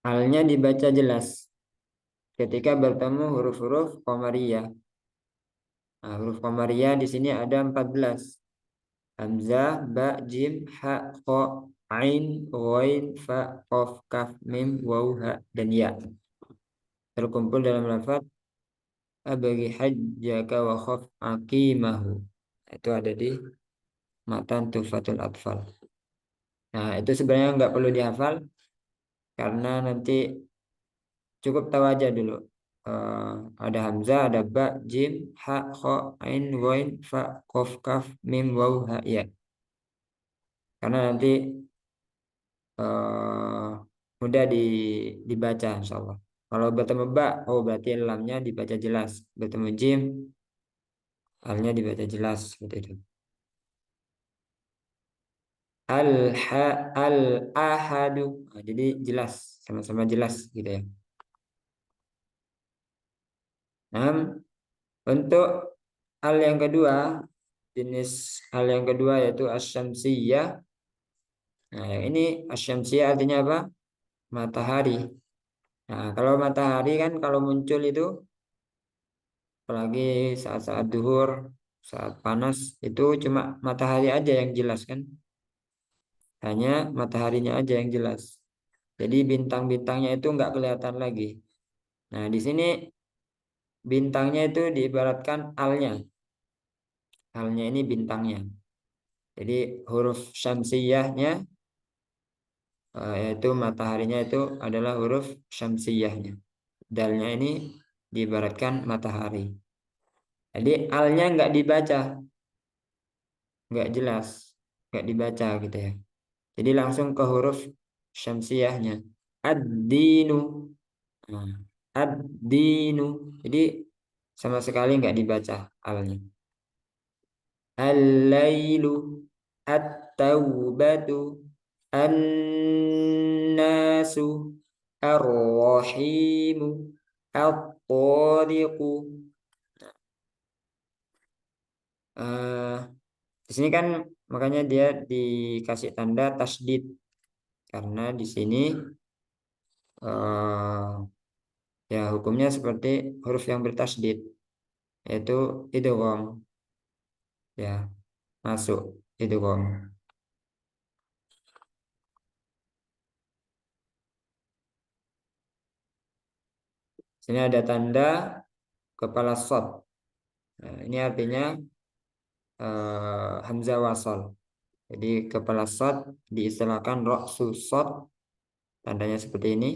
Alnya dibaca jelas ketika bertemu huruf-huruf qamariyah. Nah, huruf qamariyah di sini ada 14. Hamzah, ba, jim, ha, kha, ain, ghain, fa, qaf, kaf, mim, waw, ha, dan ya. Terkumpul dalam lafaz abagi hajjaka wa khaf aqimahu. Itu ada di matan Tuhfatul Atfal. Nah, itu sebenarnya nggak perlu dihafal karena nanti cukup tahu aja dulu. Eh, ada hamzah, ada ba, jim, ha, kha, ain, ghain, fa, qaf, kaf, mim, waw, ha, ya. Karena nanti eh, mudah dibaca insyaallah. Kalau bertemu ba, oh berarti lamnya dibaca jelas. Bertemu jim, halnya dibaca jelas seperti itu. Al ahadu. Nah, jadi jelas, sama-sama jelas gitu ya. Nah, untuk al yang kedua, jenis al yang kedua yaitu asyamsiyah. Nah, yang ini asyamsiyah artinya apa? Matahari. Nah, kalau matahari kan kalau muncul itu apalagi saat-saat duhur, saat panas itu cuma matahari aja yang jelas kan? Hanya mataharinya aja yang jelas. Jadi bintang-bintangnya itu nggak kelihatan lagi. Nah, di sini bintangnya itu diibaratkan alnya. Alnya ini bintangnya. Jadi huruf syamsiyahnya yaitu mataharinya itu adalah huruf syamsiyahnya. Dalnya ini diibaratkan matahari. Jadi alnya nggak dibaca, nggak jelas, nggak dibaca gitu ya. Jadi langsung ke huruf syamsiyahnya. Ad-dinu. Nah, ad-dinu. Jadi sama sekali nggak dibaca alnya. Al-lailu, at-taubatu, an-nasu, ar-rahimu, at-tariqu. Eh, di sini kan makanya dia dikasih tanda tasdid karena di sini eh, ya hukumnya seperti huruf yang bertasdid yaitu idgham ya masuk idgham. Sini ada tanda kepala shad. Nah, ini artinya hamzah wasal. Jadi kepala shad diistilahkan ra'su shad, tandanya seperti ini.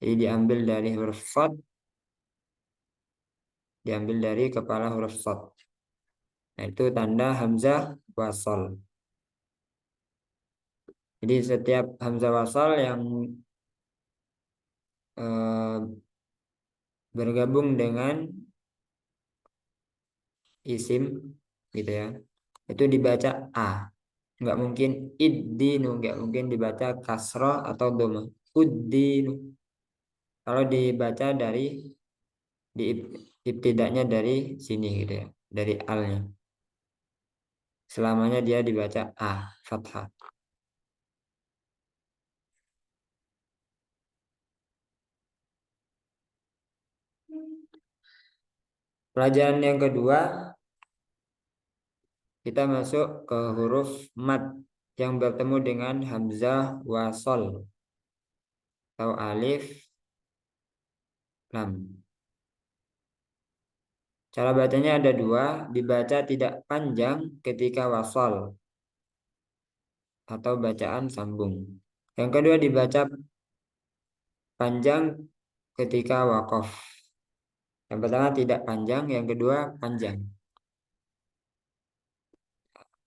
Jadi diambil dari huruf shad, diambil dari kepala huruf shad. Nah, itu tanda hamzah wasal. Jadi setiap hamzah wasal yang eh, bergabung dengan isim gitu ya, itu dibaca a. Nggak mungkin iddinu, nggak mungkin dibaca kasroh atau doma. Uddinu. Kalau dibaca dari di ibtidaknya dari sini gitu ya, dari alnya. Selamanya dia dibaca a, fathah. Pelajaran yang kedua, kita masuk ke huruf mat yang bertemu dengan hamzah wasol atau alif lam. Cara bacanya ada dua, dibaca tidak panjang ketika wasol atau bacaan sambung. Yang kedua dibaca panjang ketika wakof. Yang pertama tidak panjang, yang kedua panjang.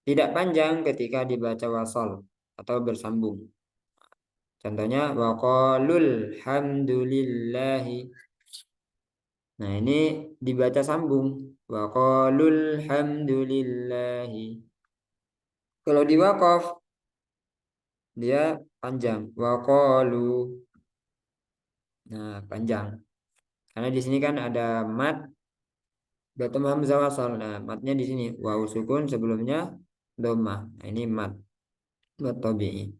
Tidak panjang ketika dibaca wasol atau bersambung. Contohnya waqalul hamdulillahi. Nah, ini dibaca sambung. Waqalul hamdulillahi. Kalau di waqaf dia panjang. Waqalu. Nah, panjang. Karena di sini kan ada mat bertemu hamzah wasal. Nah, matnya di sini wawu sukun sebelumnya dhammah. Nah, ini mat tabi'i.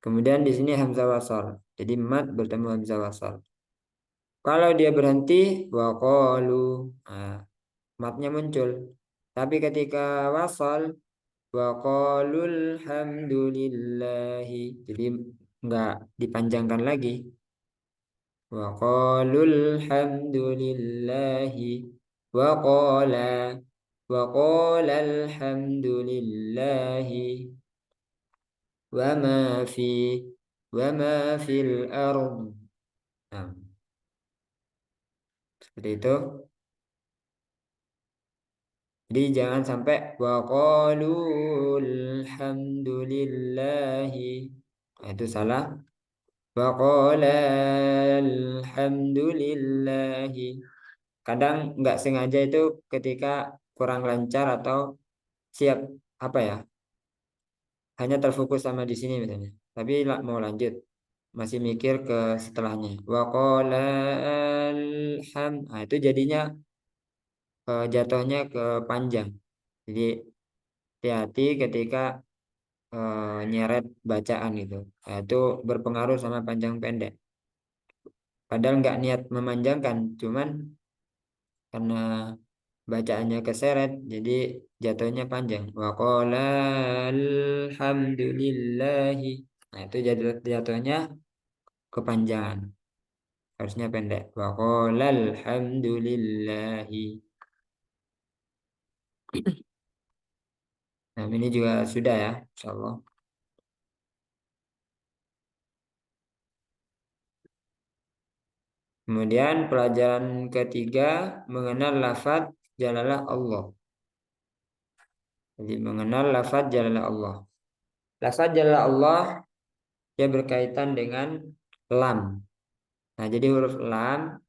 Kemudian di sini hamzah wasal. Jadi mat bertemu hamzah wasal. Kalau dia berhenti waqalu, nah, matnya muncul. Tapi ketika wasal waqalul hamdulillahi, jadi enggak dipanjangkan lagi. Waqalul hamdulillahi waqala waqala alhamdulillahi wama fi wama fil ard. Nah, seperti itu. Jadi jangan sampai wa qalul hamdulillahi. Nah, itu salah. Wa qalal hamdulillahi. Kadang nggak sengaja itu ketika kurang lancar atau siap apa ya? Hanya terfokus sama di sini misalnya. Tapi mau lanjut masih mikir ke setelahnya. Wa qalal nah, itu jadinya jatuhnya ke panjang. Jadi hati-hati ketika nyeret bacaan gitu. Nah, itu berpengaruh sama panjang pendek. Padahal nggak niat memanjangkan, cuman karena bacaannya keseret, jadi jatuhnya panjang. Wa qala alhamdulillahi. Nah, itu jatuhnya kepanjangan. Harusnya pendek. Wa qala alhamdulillahi. Nah, ini juga sudah ya, insyaallah. Kemudian pelajaran ketiga mengenal lafaz jalalah Allah. Jadi mengenal lafaz jalalah Allah. Lafaz jalalah Allah dia berkaitan dengan lam. Nah, jadi huruf lam,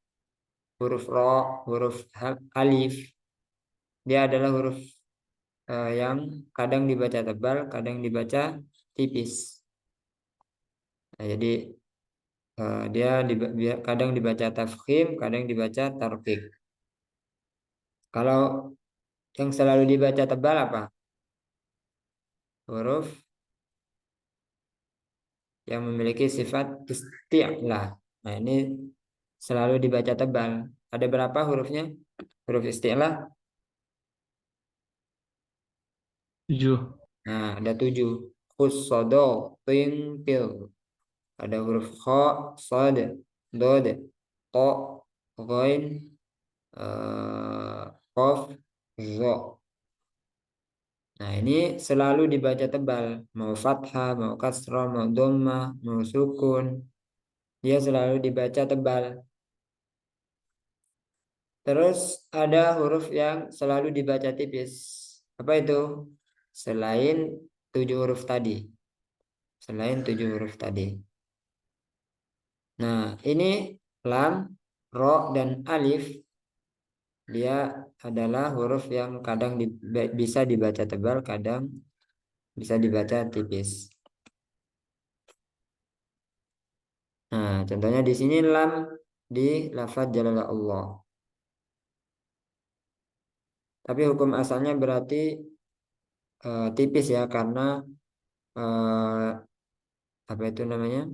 huruf ro, huruf alif, dia adalah huruf yang kadang dibaca tebal, kadang dibaca tipis. Nah, jadi dia kadang dibaca tafkhim, kadang dibaca tarqiq. Kalau yang selalu dibaca tebal apa? Huruf yang memiliki sifat isti'la. Nah, ini selalu dibaca tebal. Ada berapa hurufnya? Huruf isti'la? 7. Nah, ada 7. Khus, sodo, tin, pil. Ada huruf kha, sad, dod, to, ghain, qaf, zo. Nah, ini selalu dibaca tebal. Mau fathah, mau kasrah, mau dhammah, mau sukun. Dia selalu dibaca tebal. Terus ada huruf yang selalu dibaca tipis. Apa itu? Selain 7 huruf tadi. Selain 7 huruf tadi. Nah, ini lam, ro, dan alif. Dia adalah huruf yang kadang bisa dibaca tebal, kadang bisa dibaca tipis. Nah, contohnya di sini lam di lafaz jalalah Allah. Tapi hukum asalnya berarti tipis ya, karena eh, apa itu namanya?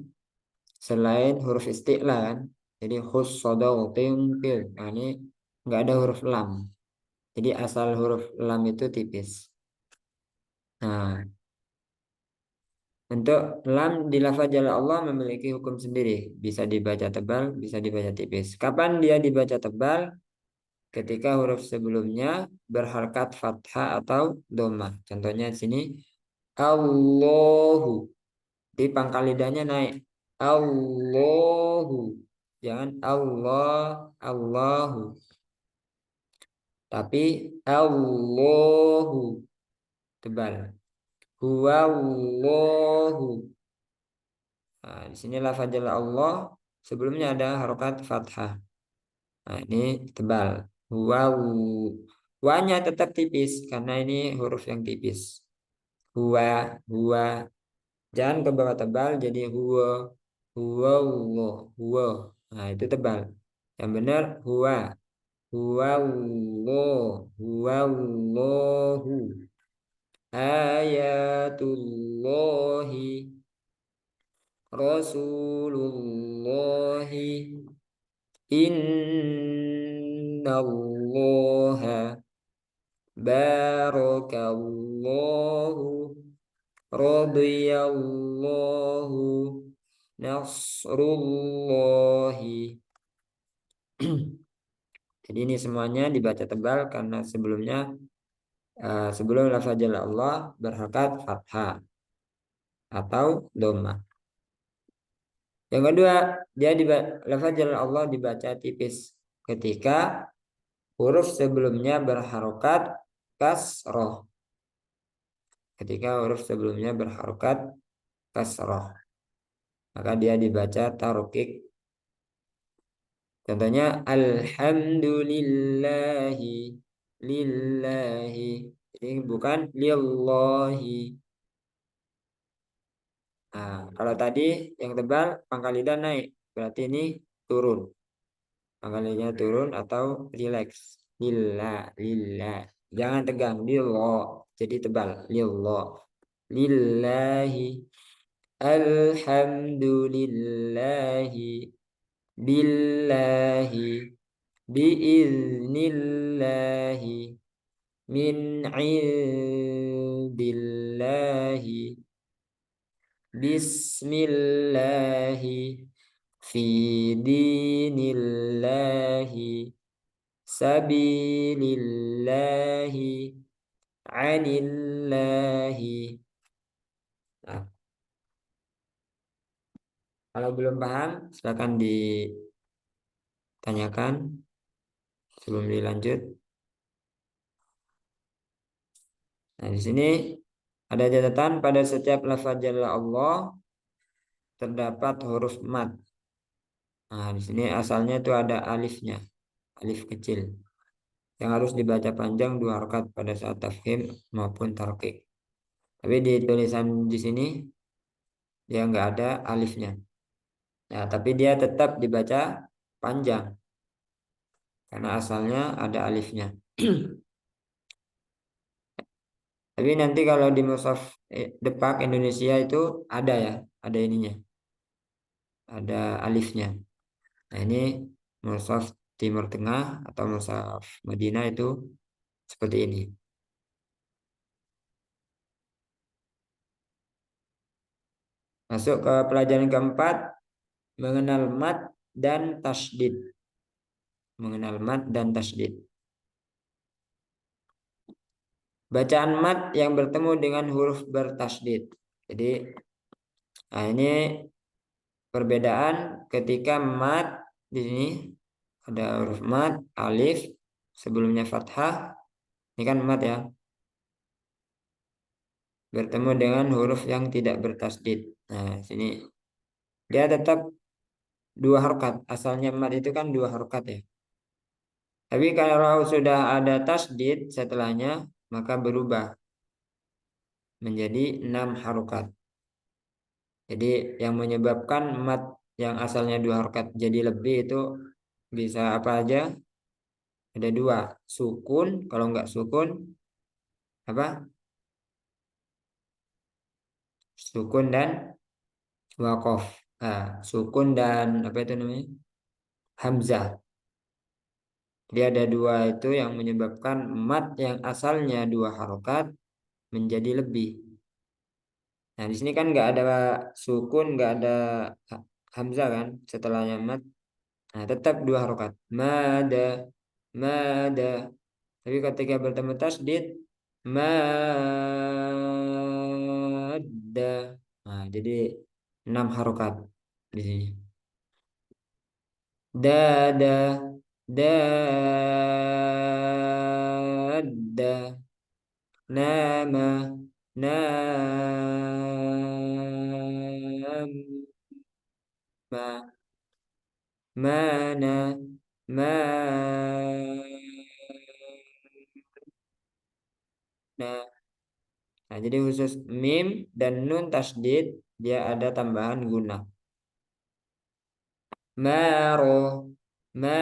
Selain huruf isti'la kan. Jadi khus sodau tingkil. Nah, ini nggak ada huruf lam. Jadi asal huruf lam itu tipis. Nah, untuk lam di lafaz jalla Allah memiliki hukum sendiri. Bisa dibaca tebal, bisa dibaca tipis. Kapan dia dibaca tebal? Ketika huruf sebelumnya berharkat fathah atau dhammah. Contohnya di sini Allahu. Di pangkal lidahnya naik. Allahu. Jangan Allah, Allahu. Tapi Allahu tebal. Huwallahu. Nah, di sini lafaz Allah sebelumnya ada harokat fathah. Nah, ini tebal. Huwaw. Wanya tetap tipis karena ini huruf yang tipis. Huwa, huwa. Jangan ke bawah tebal jadi huwa, huwa, Allah, huwa. Nah, itu tebal. Yang benar huwa, huwa, Allah, huwa, Allahu. Ayatullahi. Rasulullahi innallaha barakallahu radiyallahu nasrullahi. Jadi ini semuanya dibaca tebal karena sebelum lafaz Allah berharokat fathah atau dhamma. Yang kedua, lafaz Allah dibaca tipis ketika huruf sebelumnya berharokat kasroh. Ketika huruf sebelumnya berharokat kasroh, maka dia dibaca tarqiq. Contohnya alhamdulillahi lillahi. Ini bukan lillahi. Nah, kalau tadi yang tebal pangkal lidah naik, berarti ini turun. Pangkal lidahnya turun atau relax. Lillah, lillah. Jangan tegang. Lillah. Jadi tebal. Lillah. Lillahi. Alhamdulillahi. Billahi. Biiznillahi. Min indillahi. Bismillahi. Fi dinillahi. Sabilillahi. Anillahi. Nah, kalau belum paham, silakan ditanyakan sebelum dilanjut. Nah, di sini ada catatan pada setiap lafaz jalla Allah terdapat huruf mad. Nah, di sini asalnya itu ada alifnya, alif kecil, yang harus dibaca panjang 2 rakaat pada saat tafkhim maupun tarqiq. Tapi di tulisan di sini dia nggak ada alifnya. Ya, tapi dia tetap dibaca panjang karena asalnya ada alifnya. Tapi nanti kalau di mushaf Depak Indonesia itu ada ya, ada ininya, ada alifnya. Nah ini mushaf Timur Tengah atau mushaf Madinah itu seperti ini. Masuk ke pelajaran keempat, mengenal mad dan tasydid. Mengenal mad dan tasydid. Bacaan mad yang bertemu dengan huruf bertasydid. Jadi, nah ini perbedaan ketika mad di sini ada huruf mad, alif, sebelumnya fathah. Ini kan mad ya. Bertemu dengan huruf yang tidak bertasydid. Nah, sini dia tetap 2 harokat. Asalnya mad itu kan 2 harokat ya. Tapi kalau sudah ada tasydid setelahnya, maka berubah menjadi 6 harokat. Jadi yang menyebabkan mad yang asalnya 2 harokat jadi lebih itu bisa apa aja? Ada 2, sukun. Kalau nggak sukun apa? Sukun dan wakof. Nah, sukun dan apa itu namanya? Hamzah. Jadi ada 2 itu yang menyebabkan mad yang asalnya 2 harokat menjadi lebih. Nah di sini kan nggak ada sukun, nggak ada hamzah kan setelahnya mad. Nah tetap 2 harokat. Mada, mada. Tapi ketika bertemu tasdid, mada. Nah jadi 6 harokat di sini. Dada, dada. Nama, nama. Mana, mana. Nah, jadi khusus mim dan nun tasdid dia ada tambahan guna. Maro, maro,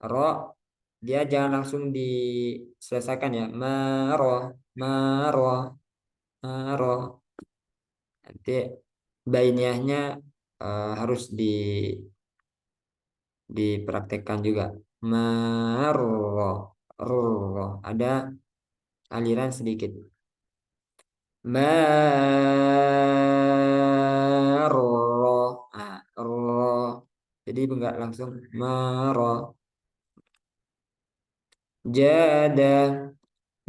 ro dia jangan langsung diselesaikan ya. Maro, maro, maro. Nanti bainiahnya harus dipraktekkan juga. Maro, ro, ada aliran sedikit. Maro, ro. Jadi enggak langsung maro. Jada,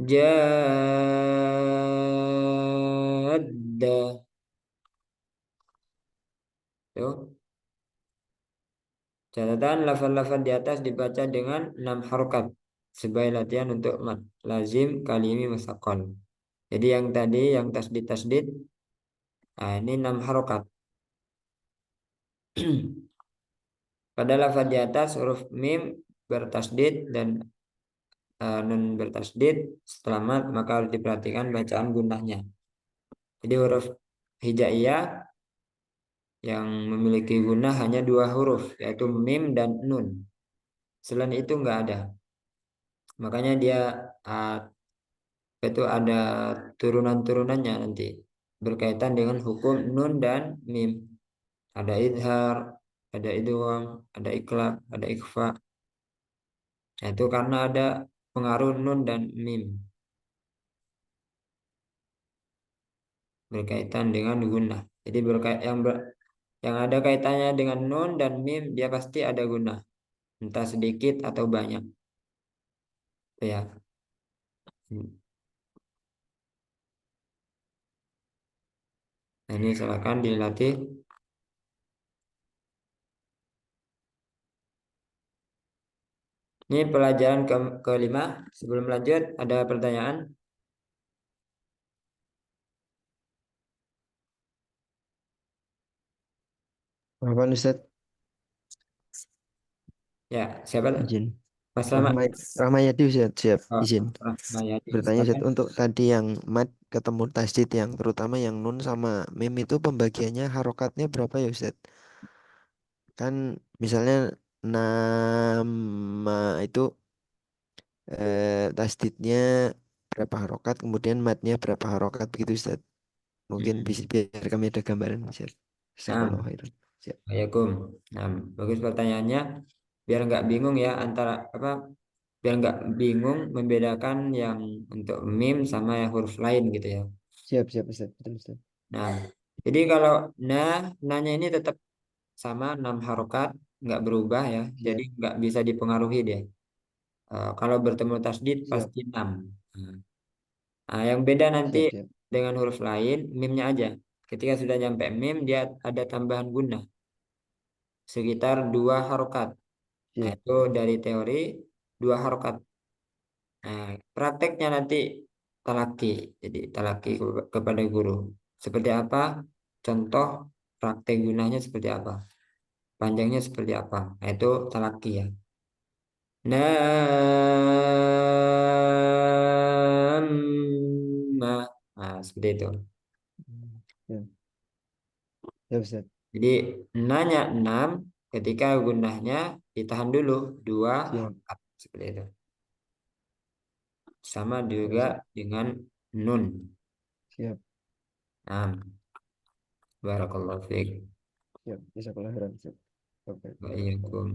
jada. Tuh. Catatan lafaz-lafaz di atas dibaca dengan 6 harokat sebagai latihan untuk mat lazim kalimi musaqqal. Jadi yang tadi yang tasdid-tasdid, nah ini 6 harokat. Pada lafaz di atas huruf mim bertasdid dan nun bertasdid setelah mat, maka harus diperhatikan bacaan gunahnya. Jadi huruf hijaiyah yang memiliki gunah hanya 2 huruf, yaitu mim dan nun. Selain itu enggak ada. Makanya dia uh, itu ada turunan-turunannya nanti berkaitan dengan hukum nun dan mim. Ada idhar, ada idgham, ada iklab, ada ikhfa. Nah, itu karena ada pengaruh nun dan mim berkaitan dengan gunnah. Jadi yang ada kaitannya dengan nun dan mim dia pasti ada gunnah, entah sedikit atau banyak. Itu ya. Nah, ini silakan dilatih. Ini pelajaran kelima. Sebelum lanjut, ada pertanyaan? Apa Ustaz? Ya, siapa? Izin. Mas Lama. Rahmayadi Ustaz, siap. Oh, Izin. Rahmayadi. Bertanya Ustaz, Silakan. untuk tadi yang mat ketemu tasdid yang terutama yang nun sama mim itu pembagiannya harokatnya berapa ya Ustaz? Kan misalnya nama itu tasdidnya berapa harokat, kemudian matnya berapa harokat begitu Ustaz. Mungkin bisa Hmm. biar kami ada gambaran Ustaz. Nah, Jazakallahu khairan. Siap. Waalaikum. Nah, bagus pertanyaannya. Biar nggak bingung ya antara apa? Biar nggak bingung membedakan yang untuk mim sama yang huruf lain gitu ya. Siap, siap Ustaz. Betul Ustaz. Nah, jadi kalau nanya ini tetap sama 6 harokat, nggak berubah ya. Jadi Siap, nggak bisa dipengaruhi dia. Kalau bertemu tasdid siap, pasti 6. Nah, yang beda nanti siap, siap, dengan huruf lain, mimnya aja. Ketika sudah nyampe mim, dia ada tambahan guna sekitar 2 harokat. Nah, siap. itu dari teori 2 harokat. Nah, prakteknya nanti talaki. Jadi talaki kepada guru. Seperti apa? Contoh praktek gunanya seperti apa? Panjangnya seperti apa? Nah, itu talaki ya. Nama. Nah, seperti itu. Siap, siap Ustaz. Jadi nanya 6 ketika gunanya ditahan dulu 2 Siap, harokat. Seperti itu. Sama siap juga Ustaz. dengan nun. Siap, Nah, barakallahu fiik. siap. Jazakallahu khairan Ustaz. Oke. Waalaikum.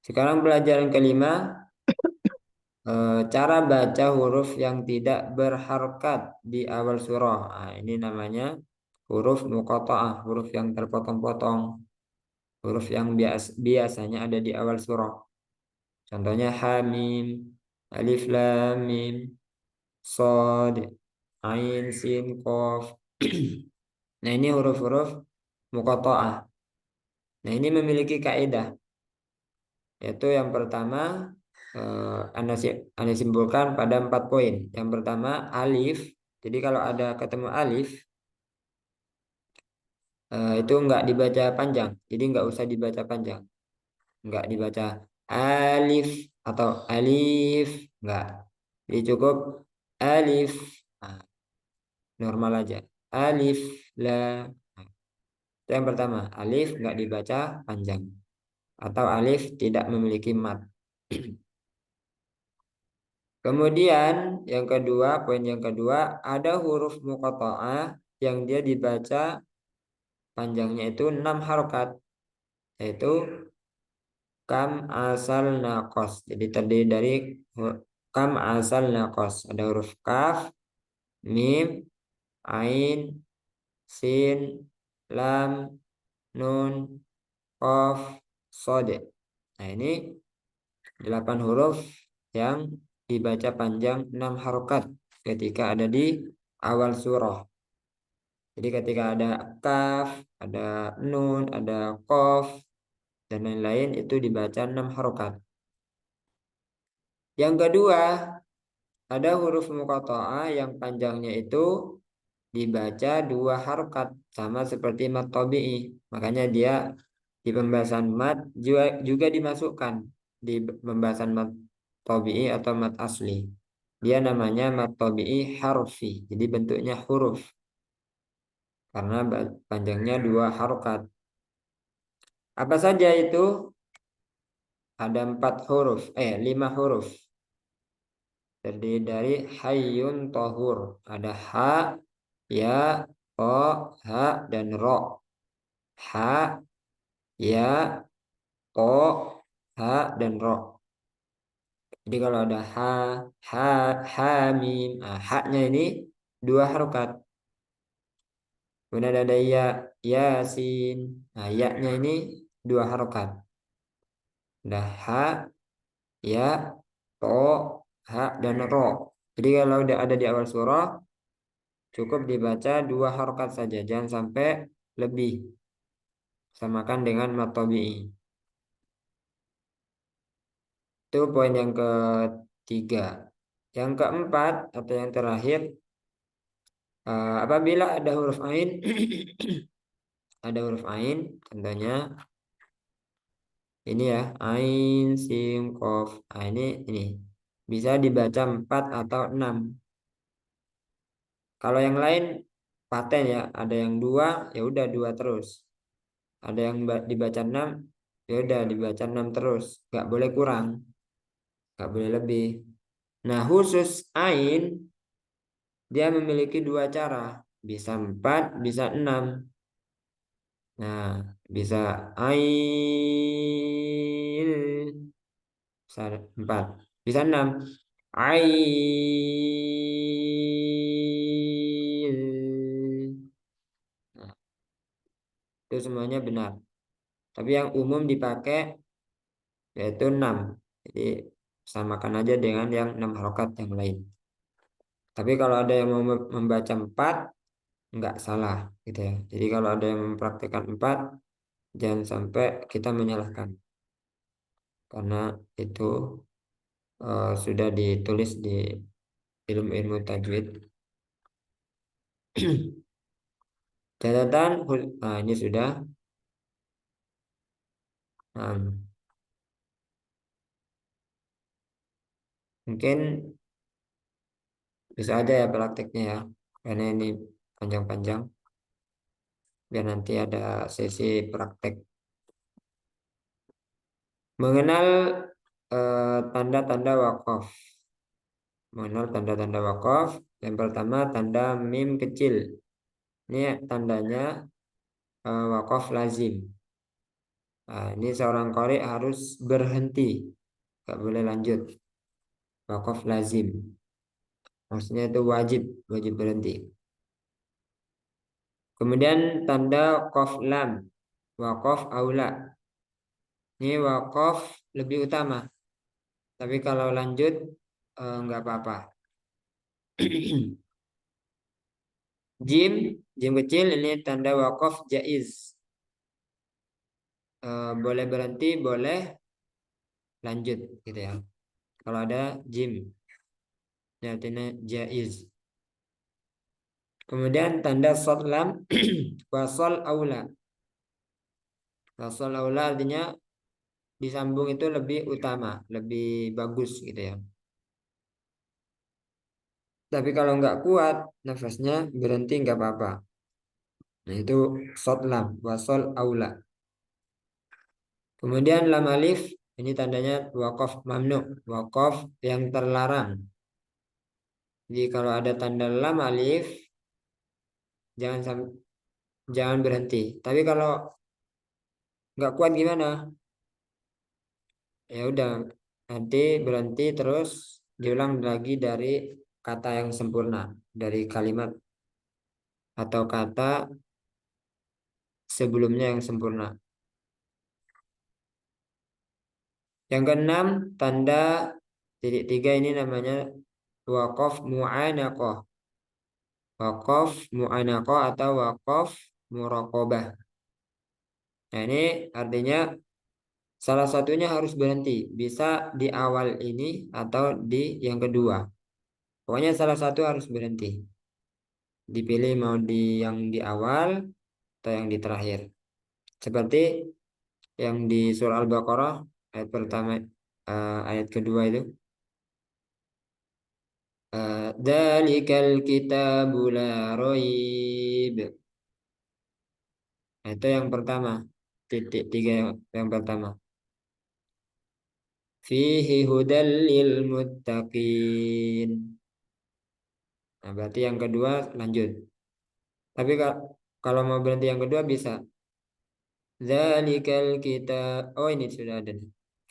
Sekarang pelajaran kelima, cara baca huruf yang tidak berharokat di awal surah. Nah, ini namanya huruf muqatta'ah, huruf yang terpotong-potong, huruf yang biasanya ada di awal surah. Contohnya hamim, alif lam mim, shad, ain, sin, qaf. Nah, ini huruf-huruf muqatta'ah. Nah, ini memiliki kaidah, yaitu yang pertama Anda simpulkan pada 4 poin. Yang pertama alif. Jadi kalau ada ketemu alif itu enggak dibaca panjang. Jadi enggak usah dibaca panjang. Enggak dibaca alif atau alif, enggak. Jadi cukup alif. Nah, normal aja. Alif la. Nah, itu yang pertama, alif enggak dibaca panjang. atau alif tidak memiliki mat. Kemudian yang kedua, poin yang kedua, ada huruf muqatta'ah yang dia dibaca panjangnya itu 6 harokat, yaitu kam asal nakos. Jadi terdiri dari kam asal nakos. Ada huruf kaf, mim, ain, sin, lam, nun, qaf, sod. Nah, ini 8 huruf yang dibaca panjang 6 harokat ketika ada di awal surah. Jadi ketika ada kaf, ada nun, ada qaf, dan lain-lain itu dibaca 6 harokat. Yang kedua, ada huruf muqatta'ah yang panjangnya itu dibaca 2 harokat sama seperti mat tabi'i. Makanya dia di pembahasan mat juga dimasukkan di pembahasan mat tabi'i atau mat asli. Dia namanya mat tabi'i harfi. Jadi bentuknya huruf karena panjangnya 2 harokat. Apa saja itu? Ada 5 huruf. Terdiri dari hayyun tohur. Ada ha, ya, o, ha, dan ro. Ha, ya, o, ha, dan ro. Jadi kalau ada ha, ha, mim. Nah, ha-nya ini 2 harokat. Kemudian ada ya, yasin. Nah, ya-nya ini 2 harokat. Ada ha, ya, to, ha, dan ro. Jadi kalau udah ada di awal surah, cukup dibaca 2 harokat saja. Jangan sampai lebih. Samakan dengan mat tabi'i. Itu poin yang ketiga. Yang keempat atau yang terakhir, apabila ada huruf ain, ada huruf ain, contohnya ini ya, ain, sim, kof. Nah, ini bisa dibaca 4 atau 6. Kalau yang lain paten ya, ada yang 2, ya udah 2 terus. Ada yang dibaca 6, ya udah dibaca 6 terus. Nggak boleh kurang, nggak boleh lebih. Nah, khusus ain dia memiliki 2 cara, bisa 4, bisa 6. Nah, bisa ain, bisa 4, bisa 6. Ain. Nah, itu semuanya benar. Tapi yang umum dipakai yaitu 6. Jadi samakan aja dengan yang 6 harokat yang lain. Tapi kalau ada yang mau membaca 4, nggak salah gitu ya. Jadi kalau ada yang mempraktikkan 4, jangan sampai kita menyalahkan. Karena itu sudah ditulis di ilmu-ilmu tajwid. Catatan, nah ini sudah. Nah, mungkin bisa aja ya prakteknya ya. Karena ini panjang-panjang. Biar nanti ada sesi praktek. Mengenal tanda-tanda waqaf. Mengenal tanda-tanda waqaf. Yang pertama tanda mim kecil. Ini tandanya waqaf lazim. Nah, ini seorang qari harus berhenti. Gak boleh lanjut. Waqaf lazim. Maksudnya itu wajib berhenti. Kemudian tanda qaf lam. Waqaf aula. Ini waqaf lebih utama. Tapi kalau lanjut nggak apa-apa. Jim kecil ini tanda waqaf jaiz. Boleh berhenti, boleh lanjut gitu ya. Kalau ada jim, artinya jaiz. Kemudian tanda shad lam wasol aula. Wasol aula artinya disambung itu lebih utama, lebih bagus gitu ya. Tapi kalau nggak kuat nafasnya berhenti nggak apa-apa. Nah itu shad lam wasol aula. Kemudian lam alif ini tandanya wakaf mamnu, wakaf yang terlarang. Jadi kalau ada tanda lam alif jangan jangan berhenti. Tapi kalau nggak kuat gimana? Ya udah nanti berhenti terus diulang lagi dari kata yang sempurna, dari kalimat atau kata sebelumnya yang sempurna. Yang keenam, tanda titik tiga ini namanya waqaf mu'anaqah. Waqaf mu'anaqah atau waqaf muraqabah. Nah, ini artinya salah satunya harus berhenti. Bisa di awal ini atau di yang kedua. Pokoknya salah satu harus berhenti. Dipilih mau di yang di awal atau yang di terakhir. Seperti yang di surah Al-Baqarah ayat pertama, ayat kedua itu. Dzalikal kitabu la raib. Nah, itu yang pertama. Titik tiga yang pertama. Fihi hudal lil muttaqin. Nah, berarti yang kedua lanjut. Tapi kalau mau berhenti yang kedua bisa. Dzalikal kitab. Oh, ini sudah ada.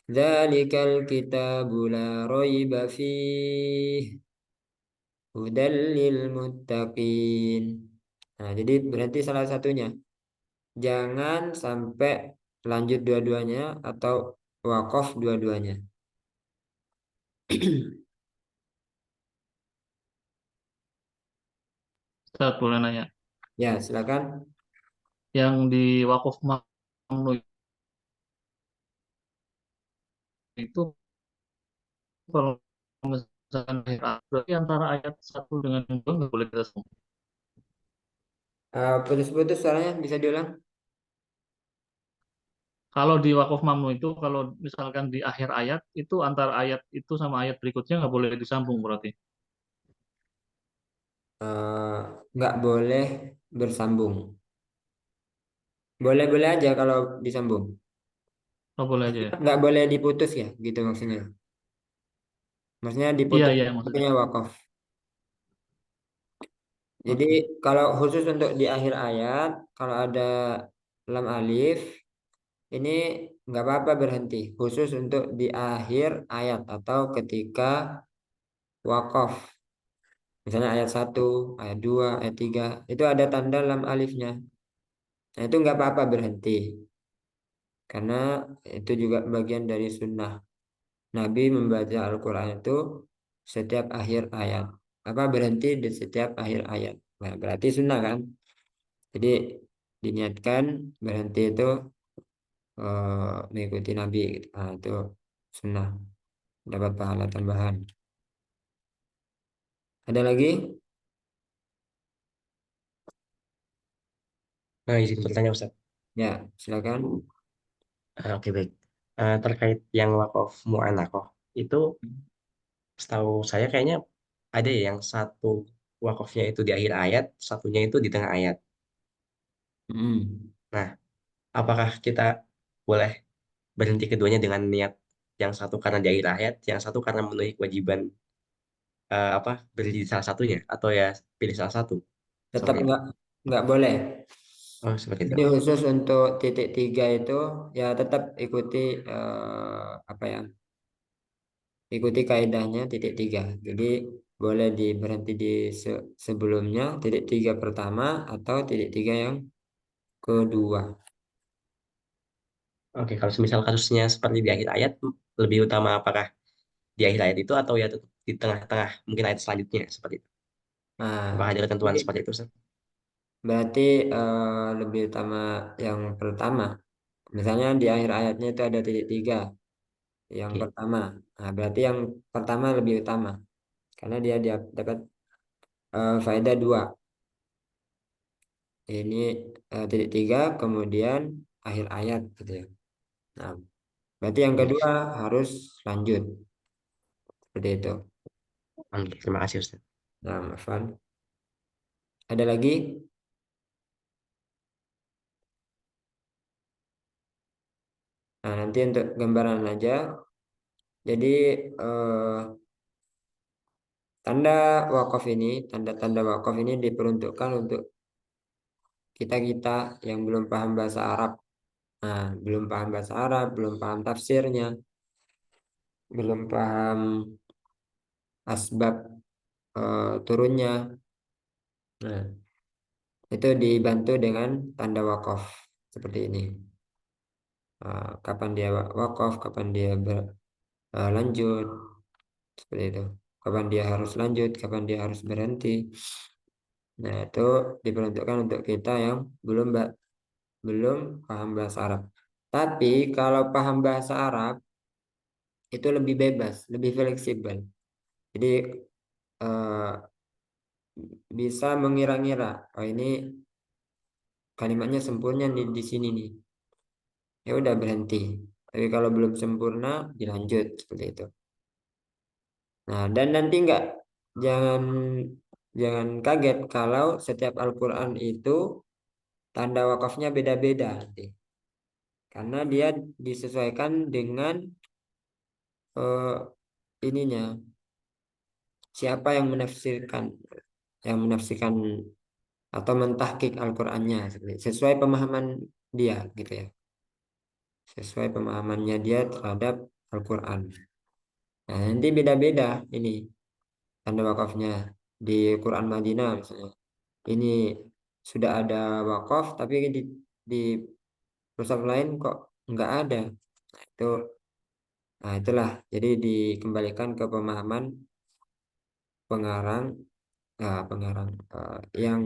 Dzalikal kitabu la raiba fih hudal lil muttaqin. Nah, jadi berarti salah satunya. Jangan sampai lanjut dua-duanya atau wakaf dua-duanya. Ustaz boleh nanya. Ya, silakan. Yang di wakaf mamnu itu kalau misalkan berarti antara ayat satu dengan yang dua nggak boleh kita sambung. Putus-putus suaranya bisa diulang. Kalau di wakaf mamnu itu kalau misalkan di akhir ayat itu antara ayat itu sama ayat berikutnya nggak boleh disambung berarti. Eh, nggak boleh bersambung. Boleh-boleh aja kalau disambung. Oh boleh aja ya. Nggak boleh diputus ya, gitu maksudnya. Maksudnya Iya diputus iya maksudnya. artinya wakaf. Jadi Oke. kalau khusus untuk di akhir ayat, kalau ada lam alif, ini nggak apa-apa berhenti. Khusus untuk di akhir ayat atau ketika wakaf. Misalnya ayat satu, ayat 2, ayat 3, itu ada tanda lam alifnya. Nah, itu nggak apa-apa berhenti. Karena itu juga bagian dari sunnah. Nabi membaca Al-Quran itu setiap akhir ayat. Apa berhenti di setiap akhir ayat. Nah, berarti sunnah kan? Jadi diniatkan berhenti itu mengikuti Nabi gitu. Nah, itu sunnah. Dapat pahala tambahan. Ada lagi? Nah, izin bertanya Ustaz. Ya, silakan. Oke, baik. Terkait yang wakaf mu'anaqah, itu setahu saya kayaknya ada ya yang satu wakafnya itu di akhir ayat, satunya itu di tengah ayat. Hmm. Nah, apakah kita boleh berhenti keduanya dengan niat yang satu karena di akhir ayat, yang satu karena memenuhi kewajiban apa berhenti di salah satunya, atau ya pilih salah satu Tetap seperti itu? nggak boleh. Oh, seperti itu. Jadi khusus untuk titik tiga itu ya tetap ikuti apa ya? Ikuti kaidahnya titik tiga. Jadi boleh berhenti di sebelumnya titik tiga pertama atau titik tiga yang kedua. Oke, kalau semisal kasusnya seperti di akhir ayat, lebih utama apakah di akhir ayat itu atau ya tetap di tengah-tengah mungkin ayat selanjutnya seperti itu? Nah, Apakah ada ketentuan jadi seperti itu, Ustaz? berarti lebih utama yang pertama. Misalnya di akhir ayatnya itu ada titik tiga yang Oke, pertama. Nah, berarti yang pertama lebih utama karena dia dapat faedah dua. Ini titik tiga kemudian akhir ayat gitu ya. Nah, berarti yang kedua baik. harus lanjut seperti itu. Oke, terima kasih, Ustaz. Nah, Afan. Ada lagi? Nah, nanti untuk gambaran aja. Jadi eh, tanda wakaf ini, tanda-tanda wakaf ini diperuntukkan untuk kita-kita yang belum paham bahasa Arab. Nah, belum paham bahasa Arab, belum paham tafsirnya, belum paham asbab turunnya. Nah, itu dibantu dengan tanda wakaf seperti ini. Kapan dia wakaf, kapan dia lanjut, seperti itu. Kapan dia harus lanjut, kapan dia harus berhenti. Nah, itu diperuntukkan untuk kita yang belum paham bahasa Arab. Tapi kalau paham bahasa Arab itu lebih bebas, lebih fleksibel. Jadi eh, bisa mengira-ngira, oh ini kalimatnya sempurna di sini nih. Ya udah berhenti. Tapi kalau belum sempurna dilanjut seperti itu. Nah, dan nanti jangan jangan kaget kalau setiap Al-Qur'an itu tanda wakafnya beda-beda nanti. Karena dia disesuaikan dengan ininya siapa yang menafsirkan atau mentahkik Al-Qur'annya sesuai pemahaman dia gitu ya. Sesuai pemahamannya dia terhadap Al-Qur'an. Nah, nanti beda-beda ini tanda wakafnya di Quran Madinah misalnya. Ini sudah ada wakaf tapi di perusahaan lain kok nggak ada. Itu itulah. Jadi dikembalikan ke pemahaman pengarang pengarang yang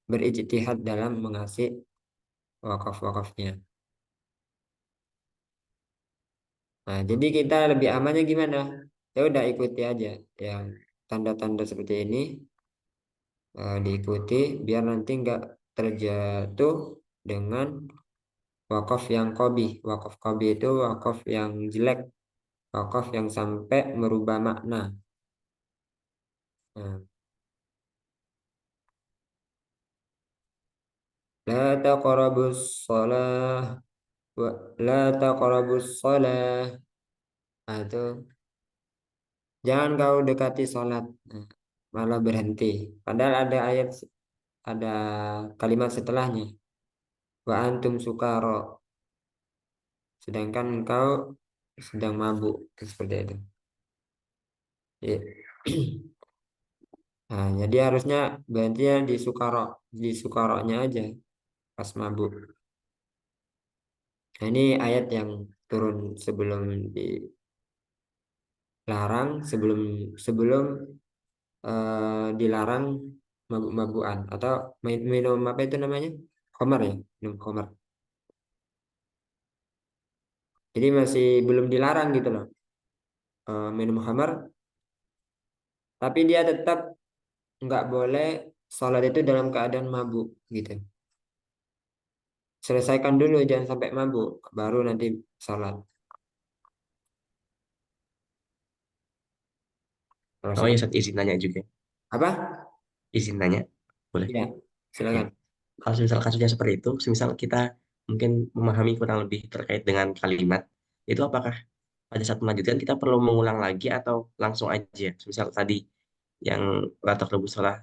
berijtihad dalam mengasih wakaf-wakafnya. Nah, jadi kita lebih amannya gimana? Ya udah ikuti aja yang tanda-tanda seperti ini diikuti biar nanti nggak terjatuh dengan wakaf yang qabih. Wakaf qabih itu wakaf yang jelek, wakaf yang sampai merubah makna. Nah, la taqrabus shalah wa la taqrabus shalah. Nah, itu jangan kau dekati sholat. Nah, malah berhenti. Padahal ada kalimat setelahnya. Wa antum sukaro. Sedangkan engkau sedang mabuk. Seperti itu. Ya. Nah, jadi harusnya berhentinya di sukaroknya aja pas mabuk. Nah, ini ayat yang turun sebelum dilarang, sebelum sebelum dilarang mabuk-mabukan atau minum apa itu namanya? Khamar ya, minum khamar. Jadi masih belum dilarang gitu loh minum khamar, tapi dia tetap nggak boleh sholat itu dalam keadaan mabuk gitu. Selesaikan dulu jangan sampai mabuk, baru nanti sholat. Kalau Oh ya, sholat Ustaz, izin nanya juga. apa? Izin nanya, boleh? Ya, Ya. silakan. Kalau misal kasusnya seperti itu, misal kita mungkin memahami kurang lebih terkait dengan kalimat, itu apakah pada saat melanjutkan kita perlu mengulang lagi atau langsung aja? Misal tadi yang latak rebus salah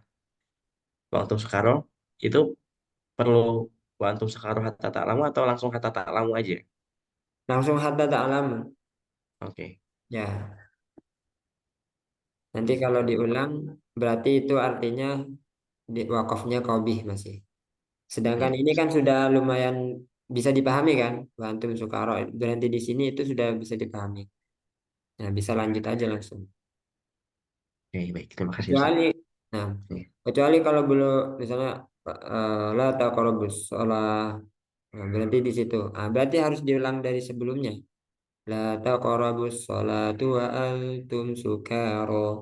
waktu sekarang itu perlu waktu sekarang hatta ta'lamu atau langsung hatta ta'lamu aja? Langsung hatta ta'lamu. Oke. Ya, nanti kalau diulang berarti itu artinya wakafnya qabih masih. Sedangkan Hmm. ini kan sudah lumayan bisa dipahami kan? Wa antum sukara berhenti di sini itu sudah bisa dipahami. Nah, bisa lanjut aja langsung. Oke, baik. Terima kasih, Ustaz. Kecuali, nah, Oke. kecuali kalau belum misalnya la taqrabus shalah berhenti di situ. Berarti harus diulang dari sebelumnya. La taqrabus sholatu wa antum sukara.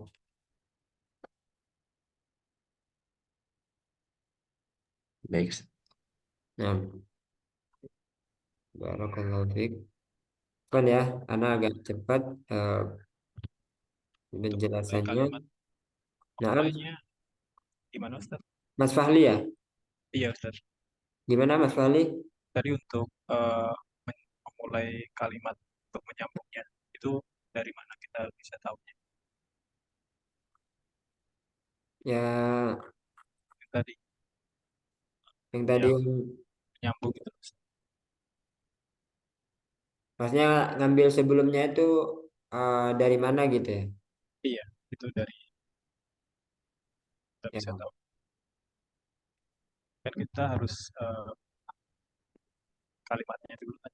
Baik, Ustaz. Nah, barakallahu fiik. Kan ya, anak agak cepat Untuk penjelasannya. kalimat Nah, qolanya gimana Ustaz? Mas Fahli ya? Iya Ustaz. Gimana Mas Fahli? Tadi untuk memulai kalimat untuk menyambungnya. Itu dari mana kita bisa tahunya? Ya, Yang tadi yang tadi yang menyambung itu. maksudnya ngambil sebelumnya itu dari mana gitu ya? Iya, itu dari kita Ya, bisa tahu. Kan kita harus kalimatnya dulu kan.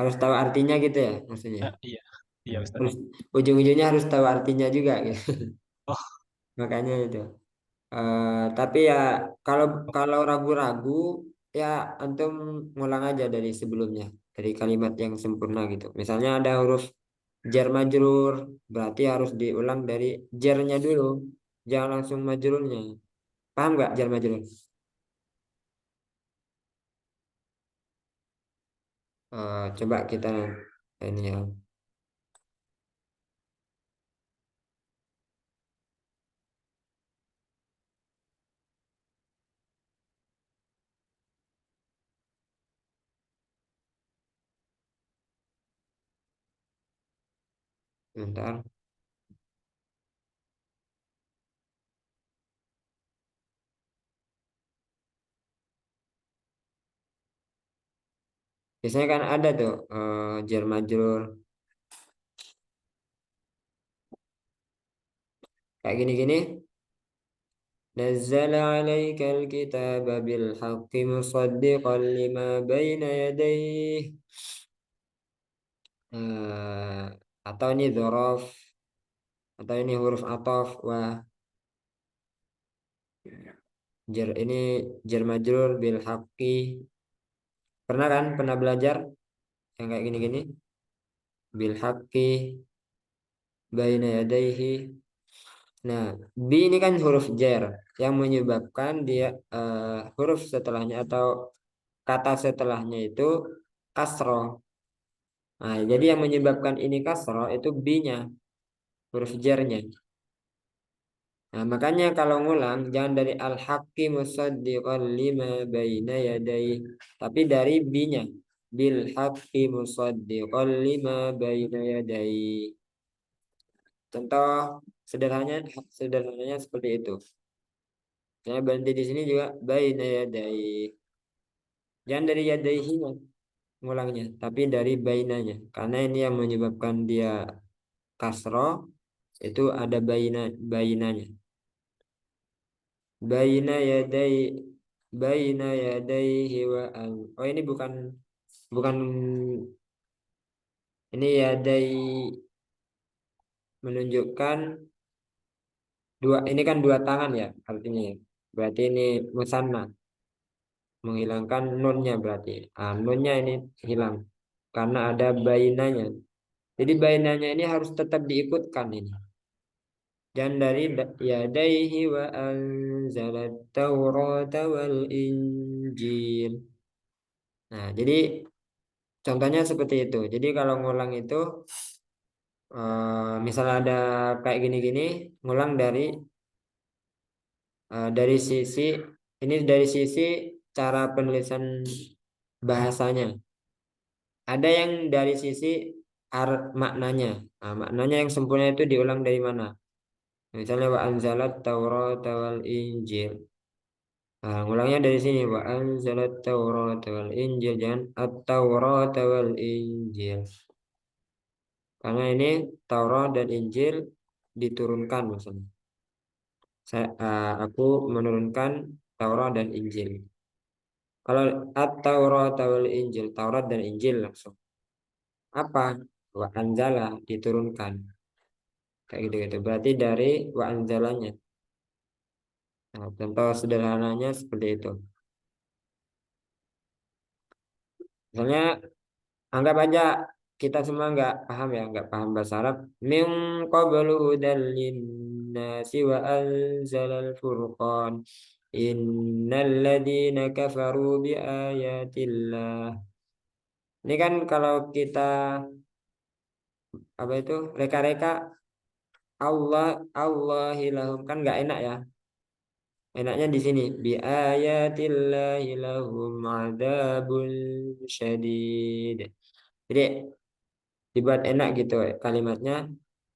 harus tahu artinya gitu ya maksudnya. Iya, iya Ustaz. Terus ujung-ujungnya harus tahu artinya juga gitu. Oh, Makanya itu. Tapi ya kalau kalau ragu-ragu ya antum ngulang aja dari sebelumnya, dari kalimat yang sempurna gitu. Misalnya ada huruf jar majrur, berarti harus diulang dari jarnya dulu, jangan langsung majrurnya. Paham nggak jar majrur? Coba kita ini ya. Bentar. Biasanya kan ada tuh jar majrur kayak gini-gini. نزل عليك الكتاب بالحق مصدقا لما بين يديه. Eh, atau ini dzaraf atau ini huruf ataf. Wah, jar ini jar majrur bil haqqi. Pernah kan? Pernah belajar yang kayak gini-gini? Bil haqqi baina yadayhi. Nah, bi ini kan huruf jar yang menyebabkan dia huruf setelahnya atau kata setelahnya itu kasroh. Nah, jadi yang menyebabkan ini kasroh itu bi-nya, huruf jarnya. Nah, makanya kalau ngulang jangan dari al-haqqi musaddiqan lima baina yadai, tapi dari bi-nya. Bil haqqi musaddiqan lima baina yadai. Contoh sederhananya sederhananya seperti itu. Saya berhenti di sini juga baina yadai. Jangan dari yadaihi-nya ngulangnya, tapi dari bainanya. Karena ini yang menyebabkan dia kasroh itu ada bainanya. Baina yadai baina yadaihi wa al. Oh ini bukan bukan ini yadai menunjukkan dua, ini kan dua tangan ya artinya ya. Berarti ini musanna, menghilangkan nunnya berarti. Nunnya ini hilang karena ada bainanya. Jadi bainanya ini harus tetap diikutkan ini. Dan dari yadaihi wa anzalat taurata wal injil. Nah, jadi contohnya seperti itu. Jadi kalau ngulang itu misalnya ada kayak gini-gini, ngulang dari sisi ini dari sisi cara penulisan bahasanya. Ada yang dari sisi maknanya. Nah, maknanya yang sempurna itu diulang dari mana? Misalnya wa anzalat Taurat wal Injil. Nah, ngulangnya dari sini wa anzalat Taurat wal Injil, jangan at-Taurat wal Injil. Karena ini Taurat dan Injil diturunkan maksudnya. Aku menurunkan Taurat dan Injil. Kalau at-Taurat wal Injil, Taurat dan Injil langsung. Apa? Wa anzala diturunkan. Kayak gitu-gitu. Berarti dari wa anzalanya. Nah, contoh sederhananya seperti itu. Misalnya anggap aja kita semua nggak paham ya, nggak paham bahasa Arab. Min qablu hudal linnasi wa anzalal furqan. Innal ladzina kafaru bi ayatillah. Ini kan kalau kita apa itu reka-reka Allah Allahilahum kan nggak enak ya. Enaknya di sini bi ayatillahi lahum adzabun syadid. Jadi dibuat enak gitu kalimatnya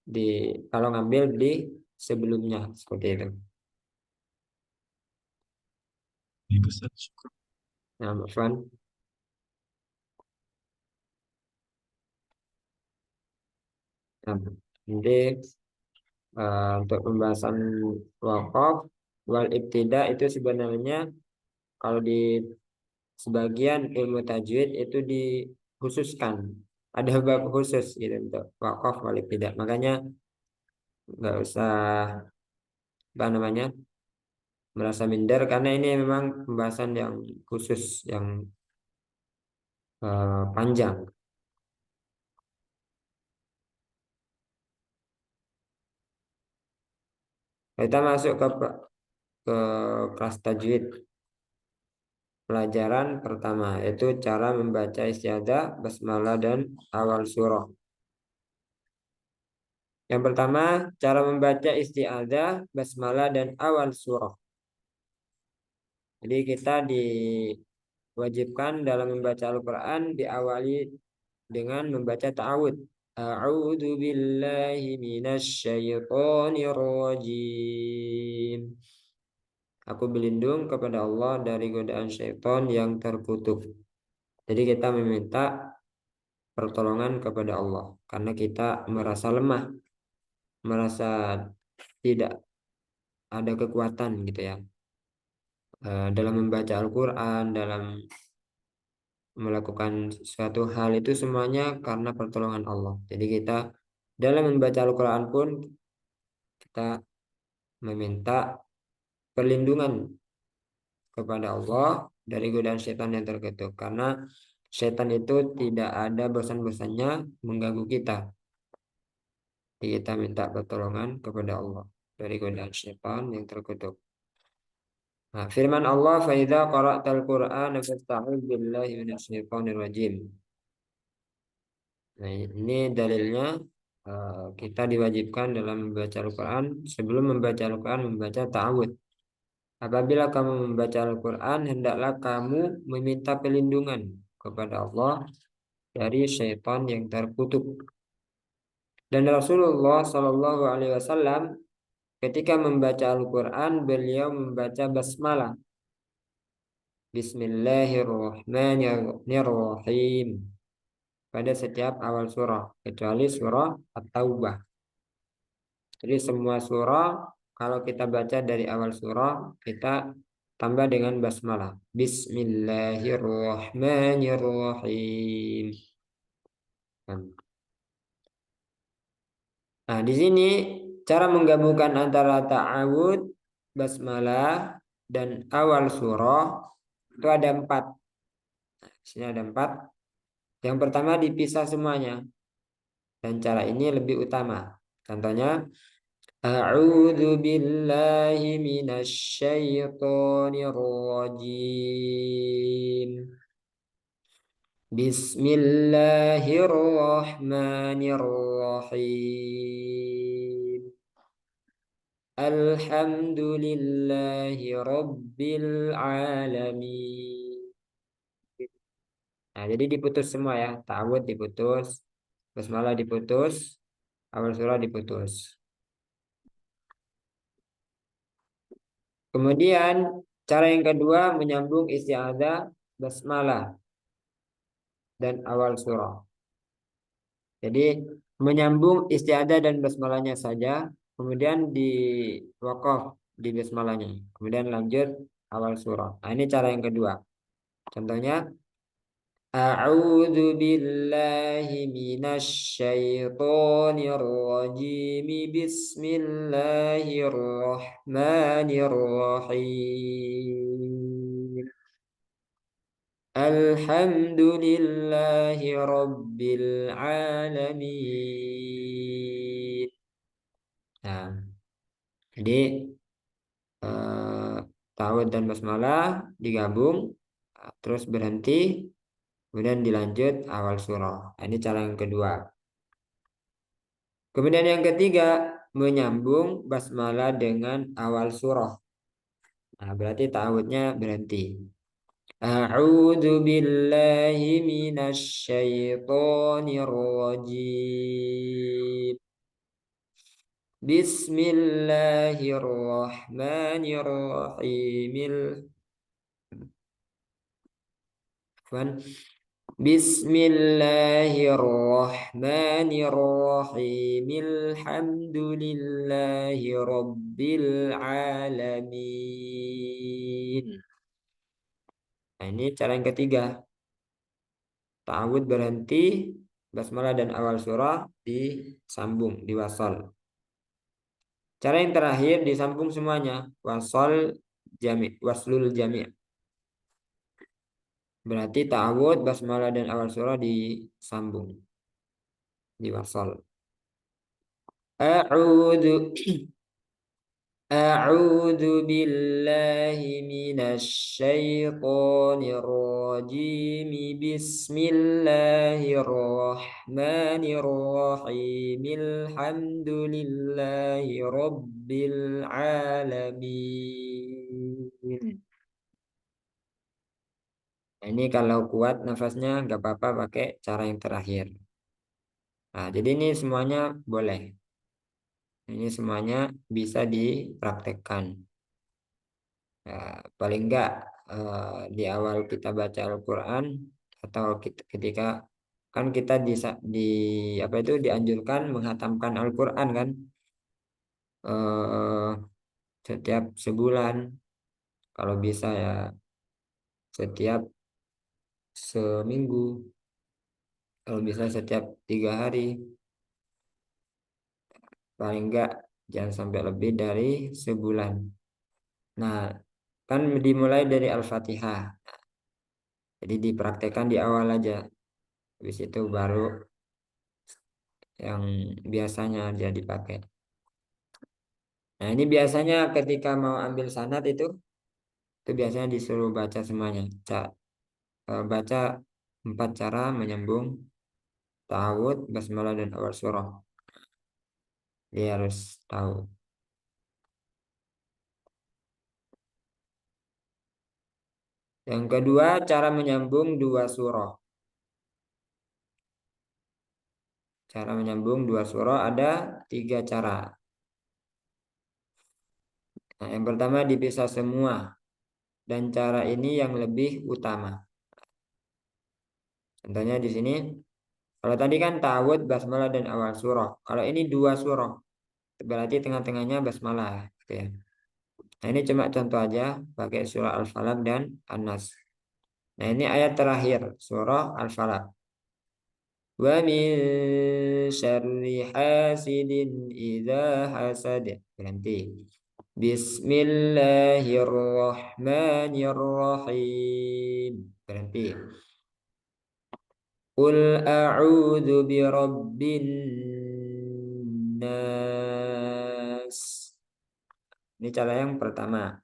di kalau ngambil di sebelumnya seperti itu. Baik, Ustaz. Syukur. Nah, Mbak Fran. Nah, jadi untuk pembahasan wakaf wal ibtida itu sebenarnya kalau di sebagian ilmu tajwid itu dikhususkan ada bab khusus gitu untuk wakaf wal ibtida. Makanya nggak usah apa namanya merasa minder karena ini memang pembahasan yang khusus yang panjang. Kita masuk ke kelas tajwid. Pelajaran pertama yaitu cara membaca istiadah, basmalah dan awal surah. Yang pertama, cara membaca istiadah, basmalah dan awal surah. Jadi kita diwajibkan dalam membaca Al-Qur'an diawali dengan membaca ta'awud. A'udzu billahi minasy syaithanir rajim. Aku berlindung kepada Allah dari godaan syaitan yang terkutuk. Jadi kita meminta pertolongan kepada Allah karena kita merasa lemah, merasa tidak ada kekuatan gitu ya. Dalam membaca Al-Qur'an, dalam melakukan suatu hal itu semuanya karena pertolongan Allah. Jadi kita dalam membaca Al-Qur'an pun kita meminta perlindungan kepada Allah dari godaan setan yang terkutuk karena setan itu tidak ada bosan-bosannya mengganggu kita. Jadi kita minta pertolongan kepada Allah dari godaan setan yang terkutuk. Nah, firman Allah, "Faidza qara'tal Qur'ana fasta'idz billahi minasyaitonir rajim." Nah, ini dalilnya kita diwajibkan dalam membaca Al-Qur'an sebelum membaca Al-Qur'an membaca ta'awud. Apabila kamu membaca Al-Qur'an, hendaklah kamu meminta perlindungan kepada Allah dari syaitan yang terkutuk. Dan Rasulullah Shallallahu Alaihi Wasallam ketika membaca Al-Qur'an beliau membaca basmalah. Bismillahirrahmanirrahim pada setiap awal surah kecuali surah At-Taubah. Jadi semua surah kalau kita baca dari awal surah kita tambah dengan basmalah. Bismillahirrahmanirrahim. Nah, di sini cara menggabungkan antara ta'awud, basmalah dan awal surah itu ada 4. Di sini ada 4. Yang pertama dipisah semuanya. Dan cara ini lebih utama. Contohnya, A'udzu billahi minasy syaithanir rajim. Bismillahirrahmanirrahim. Alhamdulillahi rabbil alamin. Nah, jadi diputus semua ya. Ta'awud diputus, basmalah diputus, awal surah diputus. Kemudian cara yang kedua menyambung isti'adzah, basmalah dan awal surah. Jadi menyambung isti'adzah dan basmalahnya saja, kemudian di wakaf di basmalahnya, kemudian lanjut awal surah. Nah, ini cara yang kedua. Contohnya A'udzu billahi minasy syaithanir rajim. Bismillahirrahmanirrahim. Alhamdulillahi rabbil alamin. Nah, jadi eh, ta'awudz dan basmalah digabung, terus berhenti, kemudian dilanjut awal surah. Nah, ini cara yang kedua. Kemudian yang ketiga, menyambung basmalah dengan awal surah. Nah, berarti ta'awudnya berhenti. A'udzu billahi minasy syaithanir rajim. Bismillahirrahmanirrahim. Bismillahirrahmanirrahim. Alhamdulillahi rabbil alamin. Nah, ini cara yang ketiga. Ta'awud berhenti, basmalah dan awal surah disambung, diwasal. Cara yang terakhir disambung semuanya, waslul jami'. Berarti ta'awud, basmalah dan awal surah disambung, diwasal. A'udzu billahi minasy syaithanir rajim. Bismillahirrahmanirrahim. Alhamdulillahi rabbil alamin. Nah, ini kalau kuat nafasnya nggak apa-apa pakai cara yang terakhir. Nah, jadi ini semuanya boleh. Ini semuanya bisa dipraktekkan. Paling enggak di awal kita baca Al-Quran atau ketika kan kita apa itu dianjurkan menghatamkan Al-Quran kan eh, setiap sebulan, kalau bisa ya setiap seminggu, kalau bisa setiap 3 hari, paling enggak jangan sampai lebih dari sebulan. Nah, kan dimulai dari Al-Fatihah, jadi dipraktekkan di awal aja, habis itu baru yang biasanya dia dipakai. Nah, ini biasanya ketika mau ambil sanad itu biasanya disuruh baca semuanya. Baca 4 cara menyambung ta'awud, basmalah dan awal surah. Dia harus tahu. Yang kedua, cara menyambung 2 surah. Cara menyambung 2 surah ada 3 cara. Nah, yang pertama dipisah semua, dan cara ini yang lebih utama. Contohnya di sini, kalau tadi kan ta'awud, basmalah dan awal surah. Kalau ini 2 surah, berarti tengah-tengahnya basmalah, gitu ya. Nah, ini cuma contoh aja pakai surah Al-Falaq dan An-Nas. Nah, ini ayat terakhir surah Al-Falaq. Wa min syarri hasidin idza hasad. Berhenti. Bismillahirrahmanirrahim. Berhenti. Qul a'udzu birabbin nas. Ini cara yang pertama.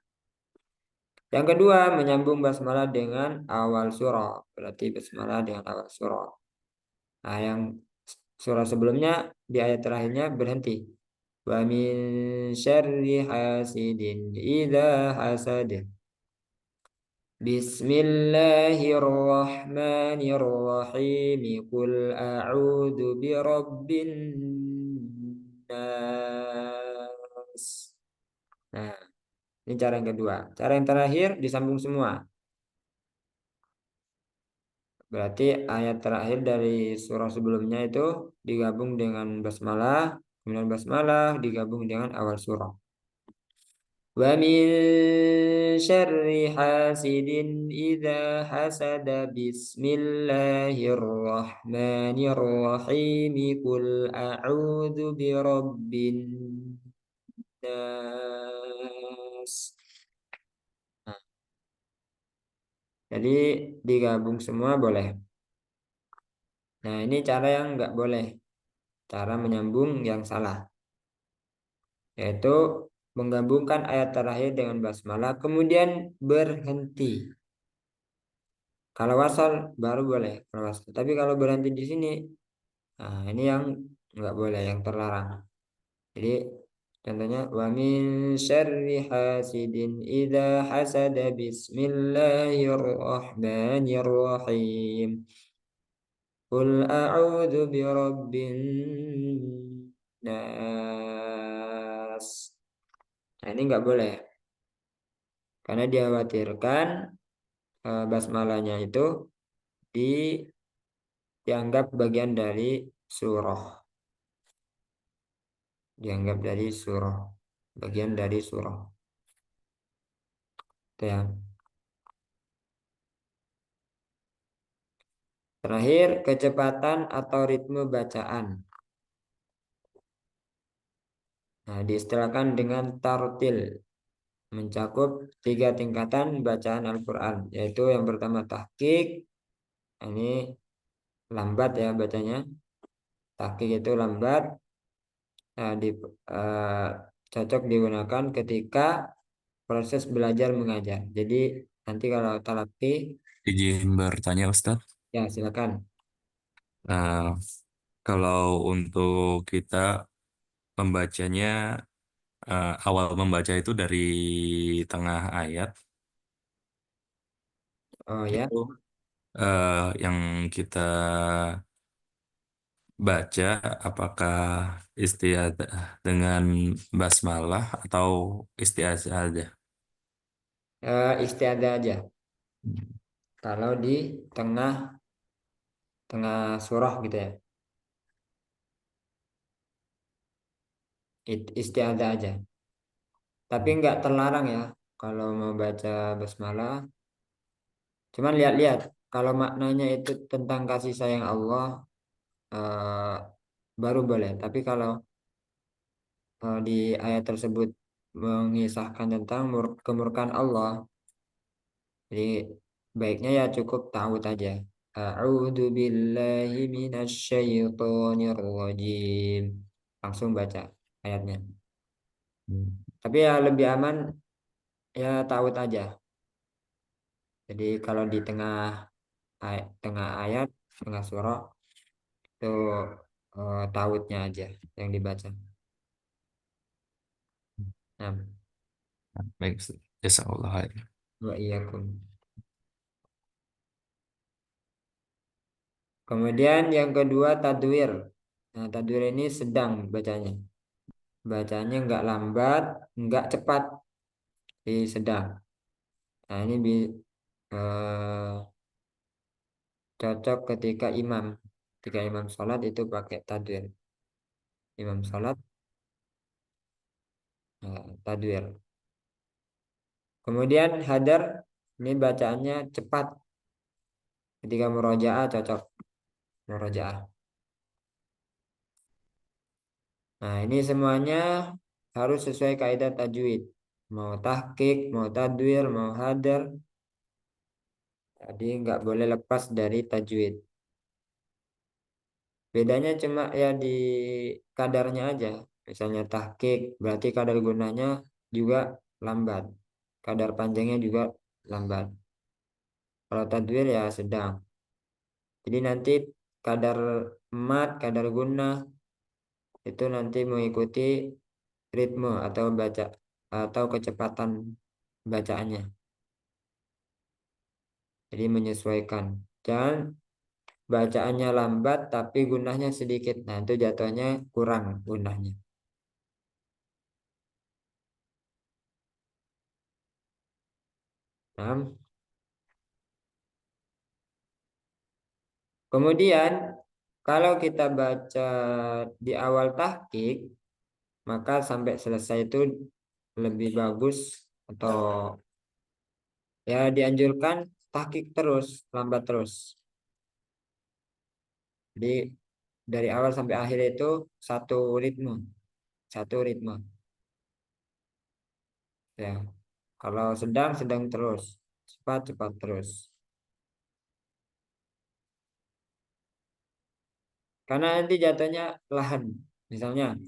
Yang kedua, menyambung basmalah dengan awal surah. Berarti basmalah dengan awal surah. Nah, yang surah sebelumnya di ayat terakhirnya berhenti. Wa min syarri hasidin idza hasad. Bismillahirrahmanirrahim. Qul a'udzu birabbin nas. Nah, ini cara yang kedua. Cara yang terakhir disambung semua. Berarti ayat terakhir dari surah sebelumnya itu digabung dengan basmalah, kemudian basmalah digabung dengan awal surah. Wa min syarri hasidin idza hasada. Bismillahirrahmanirrahim. Qul a'udzu birabbin nas. Nah, jadi digabung semua boleh. Nah, ini cara yang nggak boleh. Cara menyambung yang salah, yaitu menggabungkan ayat terakhir dengan basmalah kemudian berhenti. Kalau wasal baru boleh, kalau wasal. Tapi kalau berhenti di sini, nah ini yang nggak boleh, yang terlarang. Jadi Contohnya wa min syarri hasidin idza hasada bismillahirrahmanirrahim. Qul a'udzu birabbin nas. Nah, ini nggak boleh karena dikhawatirkan basmalahnya itu dianggap bagian dari surah. Dianggap dari surah. Bagian dari surah. Itu ya. Terakhir, kecepatan atau ritme bacaan. Nah, diistilahkan dengan tartil. Mencakup 3 tingkatan bacaan Al-Quran. Yaitu yang pertama tahqiq. Ini lambat ya bacanya. Tahqiq itu lambat. Nah, eh, cocok digunakan ketika proses belajar mengajar. Jadi nanti kalau talaqi, Izin bertanya Ustadz. ya silakan. Nah, kalau untuk kita membacanya, awal membaca itu dari tengah ayat, Oh ya. itu yang kita baca apakah istiadah dengan basmalah atau istiazah aja? Istiadah aja. Kalau di tengah tengah surah gitu ya. Istiadah aja. Tapi nggak terlarang ya kalau mau baca basmalah. Cuman lihat-lihat kalau maknanya itu tentang kasih sayang Allah, eh, baru boleh. Tapi kalau di ayat tersebut mengisahkan tentang kemurkaan Allah, jadi baiknya ya cukup tahu aja. A'udzu billahi minasyaitonir rajim. Langsung baca ayatnya. Tapi ya lebih aman ya tahu aja. Jadi kalau di tengah ayat, tengah surah itu tautnya aja yang dibaca. Nah, Baik, Ustaz. Jazakallah khair. wa iyyakum. Kemudian yang kedua tadwir. Nah, tadwir ini sedang bacanya. Bacanya nggak lambat, nggak cepat, di sedang. Nah, ini eh, cocok ketika imam sholat itu pakai tadwir. Imam sholat tadwir. Kemudian hadar ini bacaannya cepat. Ketika murojaah cocok murojaah. Nah, ini semuanya harus sesuai kaidah tajwid. Mau tahqiq, mau tadwir, mau hadar. Jadi nggak boleh lepas dari tajwid. Bedanya cuma ya di kadarnya aja. Misalnya tahqiq berarti kadar gunanya juga lambat. Kadar panjangnya juga lambat. Kalau tadwir ya sedang. Jadi nanti kadar mat, kadar guna itu nanti mengikuti ritme atau kecepatan bacaannya. Jadi menyesuaikan. Jangan bacaannya lambat tapi gunanya sedikit. Nah, itu jatuhnya kurang gunanya. Nah, kemudian kalau kita baca di awal tahqiq, maka sampai selesai itu lebih bagus atau ya dianjurkan tahqiq terus, lambat terus. Jadi dari awal sampai akhir itu satu ritme, satu ritme. Ya, kalau sedang sedang terus, cepat cepat terus. Karena nanti jatuhnya lahan. Misalnya,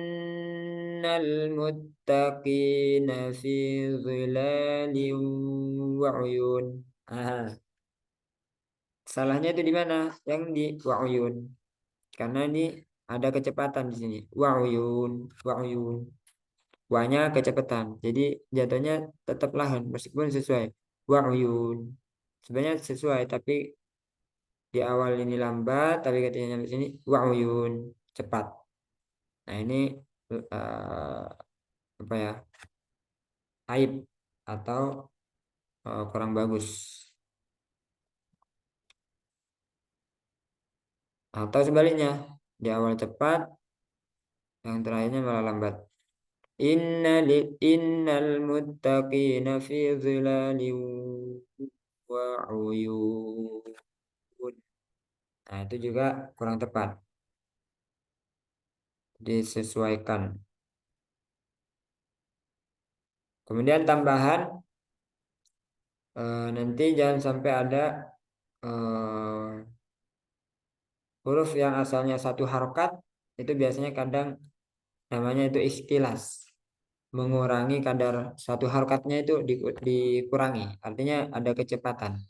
innal muttaqina fi zilalin wa uyun. Ah, salahnya itu di mana? Yang di wa uyun. Karena ini ada kecepatan di sini. Wa'uyun, wa'uyun. Wanya kecepatan. Jadi jatuhnya tetap lahan meskipun sesuai. Wa'uyun. Sebenarnya sesuai tapi di awal ini lambat tapi ketika nyampe sini wa'uyun cepat. Nah, ini apa ya? Aib atau kurang bagus. Atau sebaliknya, di awal cepat, yang terakhirnya malah lambat. Innal muttaqina fi dhilalin wa uyun. Nah, itu juga kurang tepat. Disesuaikan. Kemudian tambahan nanti jangan sampai ada huruf yang asalnya satu harokat itu biasanya kadang namanya itu ikhtilas, mengurangi kadar satu harokatnya itu dikurangi, artinya ada kecepatan.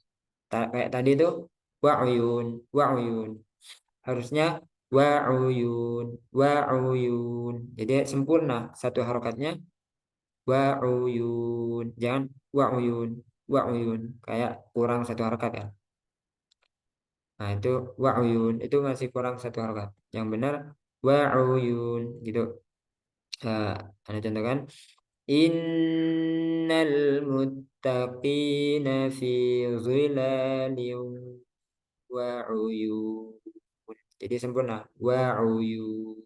Kayak tadi itu wa'uyun, wa'uyun, harusnya wa'uyun, wa'uyun, jadi sempurna satu harokatnya wa'uyun, jangan wa'uyun, wa'uyun, kayak kurang satu harokat ya. Nah, itu wa'uyun itu masih kurang satu harokat. Yang benar wa'uyun gitu. Ada contoh kan? Innal muttaqina fi zilalin wa uyun. Jadi sempurna wa uyun.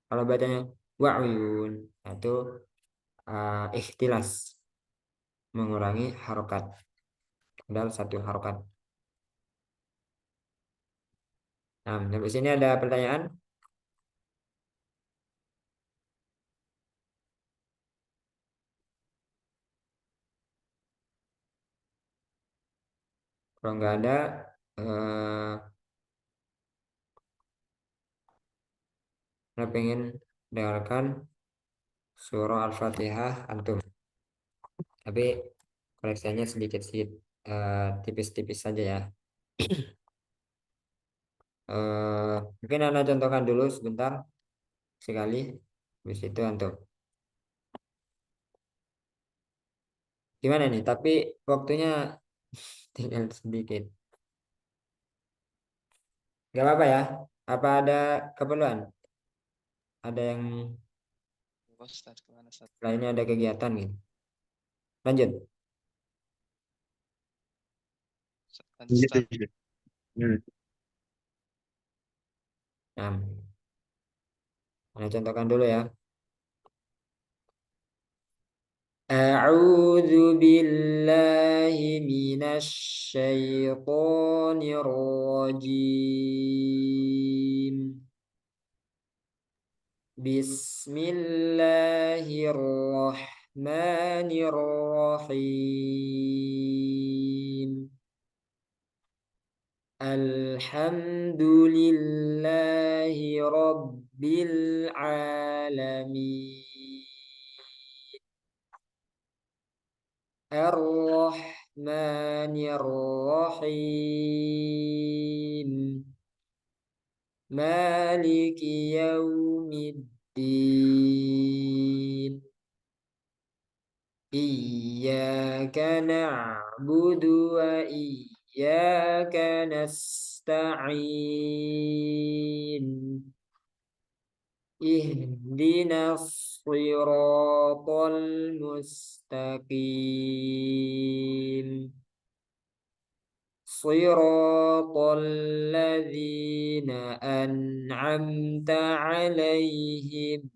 Kalau bacanya wa uyun itu ikhtilas, mengurangi harokat dalam satu harokat. Nah, sampai sini ada pertanyaan? Kalau nggak ada, saya pengen dengarkan surah Al-Fatihah antum. Tapi koleksinya sedikit-sedikit, tipis-tipis saja ya. Mungkin Anda contohkan dulu sebentar sekali, habis itu antum. Gimana nih? Tapi waktunya tinggal sedikit. Gak apa-apa ya? Apa ada keperluan? Ada yang Ustaz, kemana Ustaz? lainnya ada kegiatan gitu? Lanjut. Lanjut Ustaz. Nah, Anda contohkan dulu ya. A'udzu billahi minasy syaithanir rajim. Bismillahirrahmanirrahim. Alhamdulillahi rabbil alamin. Ar-Rahmanir-Rahim. Maliki yaumiddin. Iyyaka na'budu wa iyyaka nasta'in. Ihdinas siratal mustaqim. Siratal ladzina an'amta 'alaihim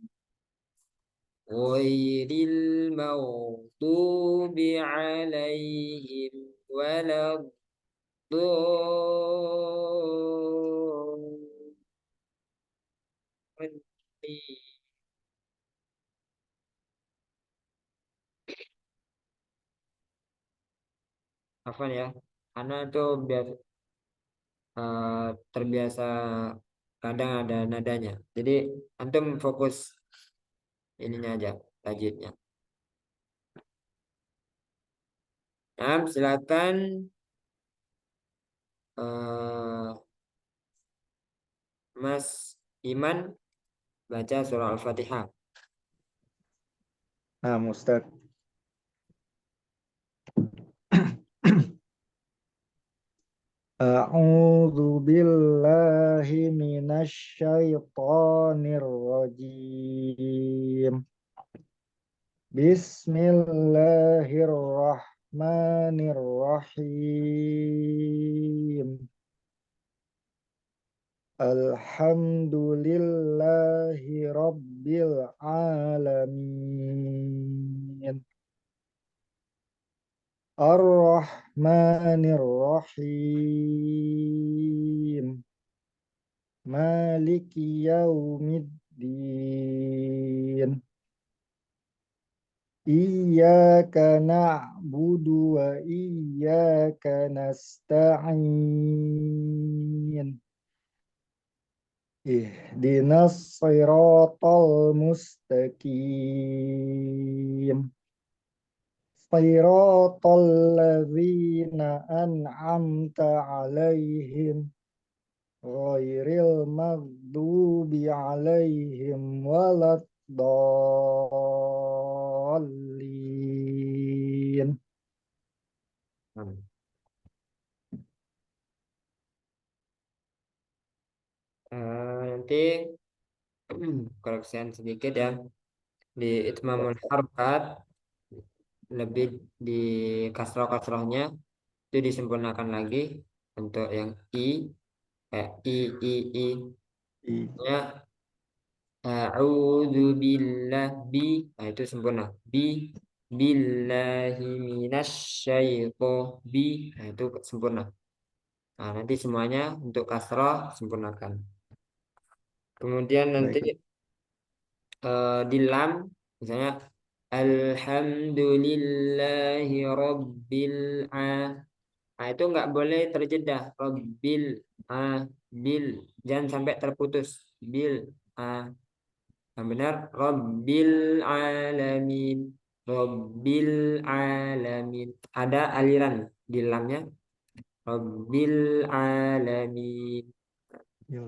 ghairil maghdubi 'alaihim waladdallin. Apa ya? Karena itu biasa, terbiasa kadang ada nadanya. Jadi antum fokus ininya aja, tajwidnya. Nah, silakan Mas Iman baca surah Al-Fatihah. Nah, Ustaz. A'udzu billahi minasy syaithanir rajim. Bismillahirrahmanirrahim. Alhamdulillahi rabbil alamin. Ar-Rahmanir-Rahim. Maliki yaumiddin. Iyyaka na'budu wa iyyaka nasta'in. Ihdinas siratal mustaqim. Siratal ladzina an'amta 'alaihim ghairil maghdubi 'alaihim waladdallin. Nanti koreksian sedikit ya. Di itmamul harokat lebih di kasroh-kasrohnya itu disempurnakan lagi untuk yang kayak i nya a'udzu billah nah itu sempurna billahi minasyaitonir nah itu sempurna. Nah, nanti semuanya untuk kasroh sempurnakan. Kemudian nanti Baik. Di lam misalnya alhamdulillahi rabbil nah itu nggak boleh terjeda rabbil bil jangan sampai terputus bil yang benar rabbil alamin ada aliran di lamnya rabbil alamin. Ya.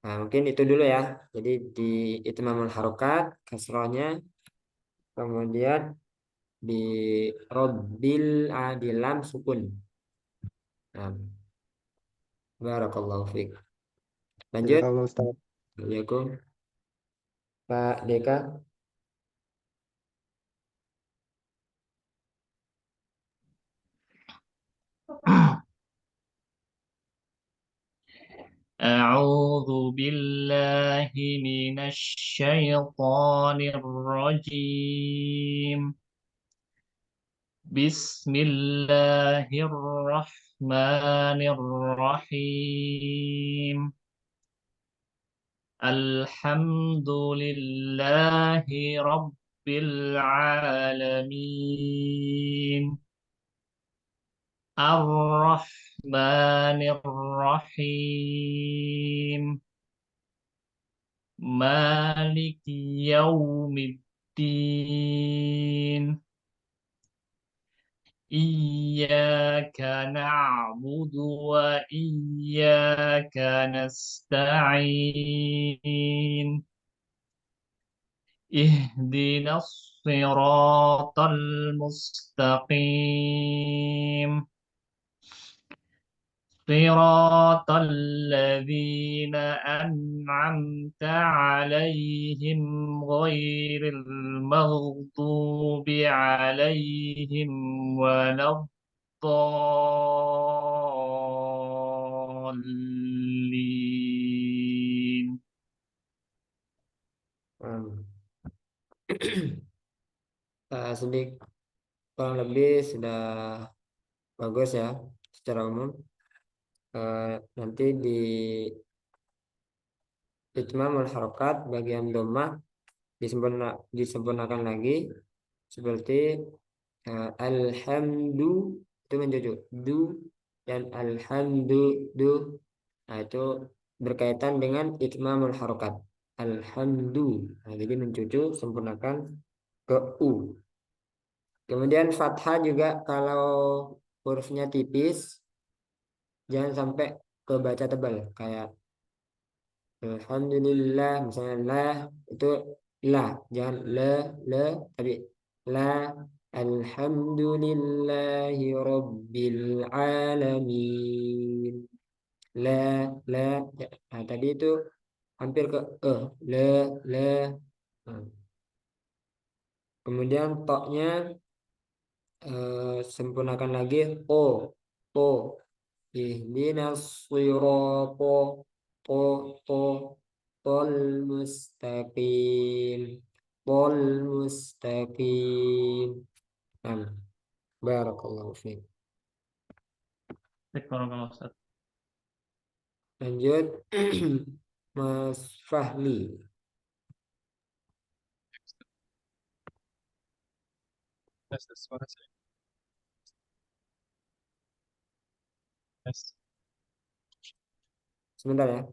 Nah, mungkin itu dulu ya. Jadi di itmamul harokat kasrohnya, kemudian di robbil di lam sukun. Nah, barakallahu fiik. Lanjut. Jazakallah Ustaz. Assalamualaikum Pak Deka. أعوذ بالله من الشيطان الرجيم. بسم الله الرحمن الرحيم. الحمد لله رب العالمين. الرحمن الرحيم. مالك يوم الدين. إياك نعبد وإياك نستعين. اهدنا الصراط المستقيم. صراط الذين أنعمت عليهم غير المغضوب عليهم ولا الضالين. Sedikit kurang lebih sudah bagus ya secara umum. Nanti di itmamul harokat bagian domah disempurnakan lagi seperti alhamdu itu menjadi du dan alhamdu nah itu berkaitan dengan itmamul harokat alhamdu nah, jadi mencucu sempurnakan ke u. Kemudian fathah juga kalau hurufnya tipis jangan sampai kebaca tebal kayak Alhamdulillah, misalnya la itu la, jangan le, tapi la. Alhamdulillahi Rabbil Alamin. La, la. Ya, nah, tadi itu hampir ke le, le. Nah, kemudian toknya sempurnakan lagi to. Ihdinas sirata to to tol mustaqim tol mustaqim. Nah, barakallahu fiik. Baik, barakallahu Ustaz. Lanjut Mas Fahmi. Tes suara saya. Tes. Sebentar ya.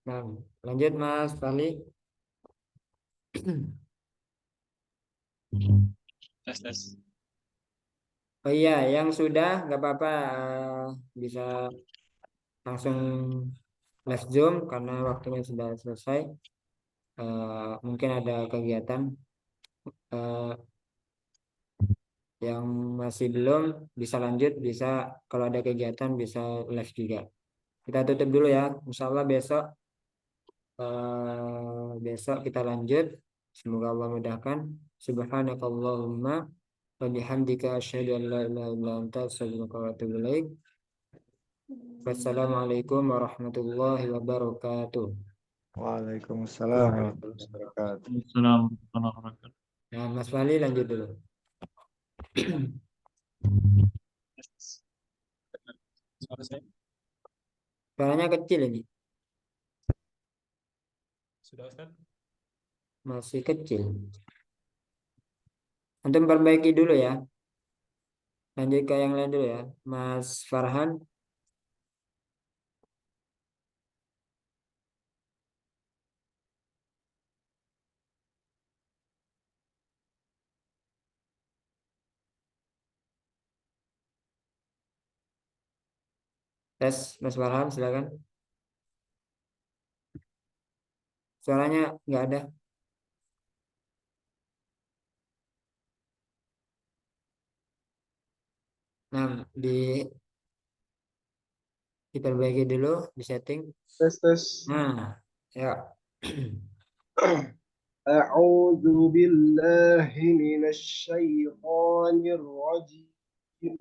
Nah, lanjut Mas Fahmi. Tes. Oh iya, yang sudah nggak apa-apa, bisa langsung live Zoom karena waktunya sudah selesai. Mungkin ada kegiatan. Eh, yang masih belum bisa lanjut, bisa kalau ada kegiatan bisa live juga. Kita tutup dulu ya. Insya Allah besok kita lanjut. Semoga Allah mudahkan. Subhanakallahumma wa bihamdika asyhadu an la ilaha illa anta astaghfiruka wa atubu ilaik. Wassalamualaikum warahmatullahi wabarakatuh. Waalaikumsalam warahmatullahi wabarakatuh. Assalamualaikum warahmatullahi wabarakatuh. Nah, Mas Wali lanjut dulu. Tes. Suara saya Suaranya kecil ini, sudah Ustaz. masih kecil. Antum perbaiki dulu ya. Lanjut ke yang lain dulu ya. Mas Farhan. Tes, Mas Farhan silakan. Suaranya nggak ada. Nah, diperbaiki dulu, di setting. Tes. Nah, ya. أعوذ بالله من الشيطان الرجيم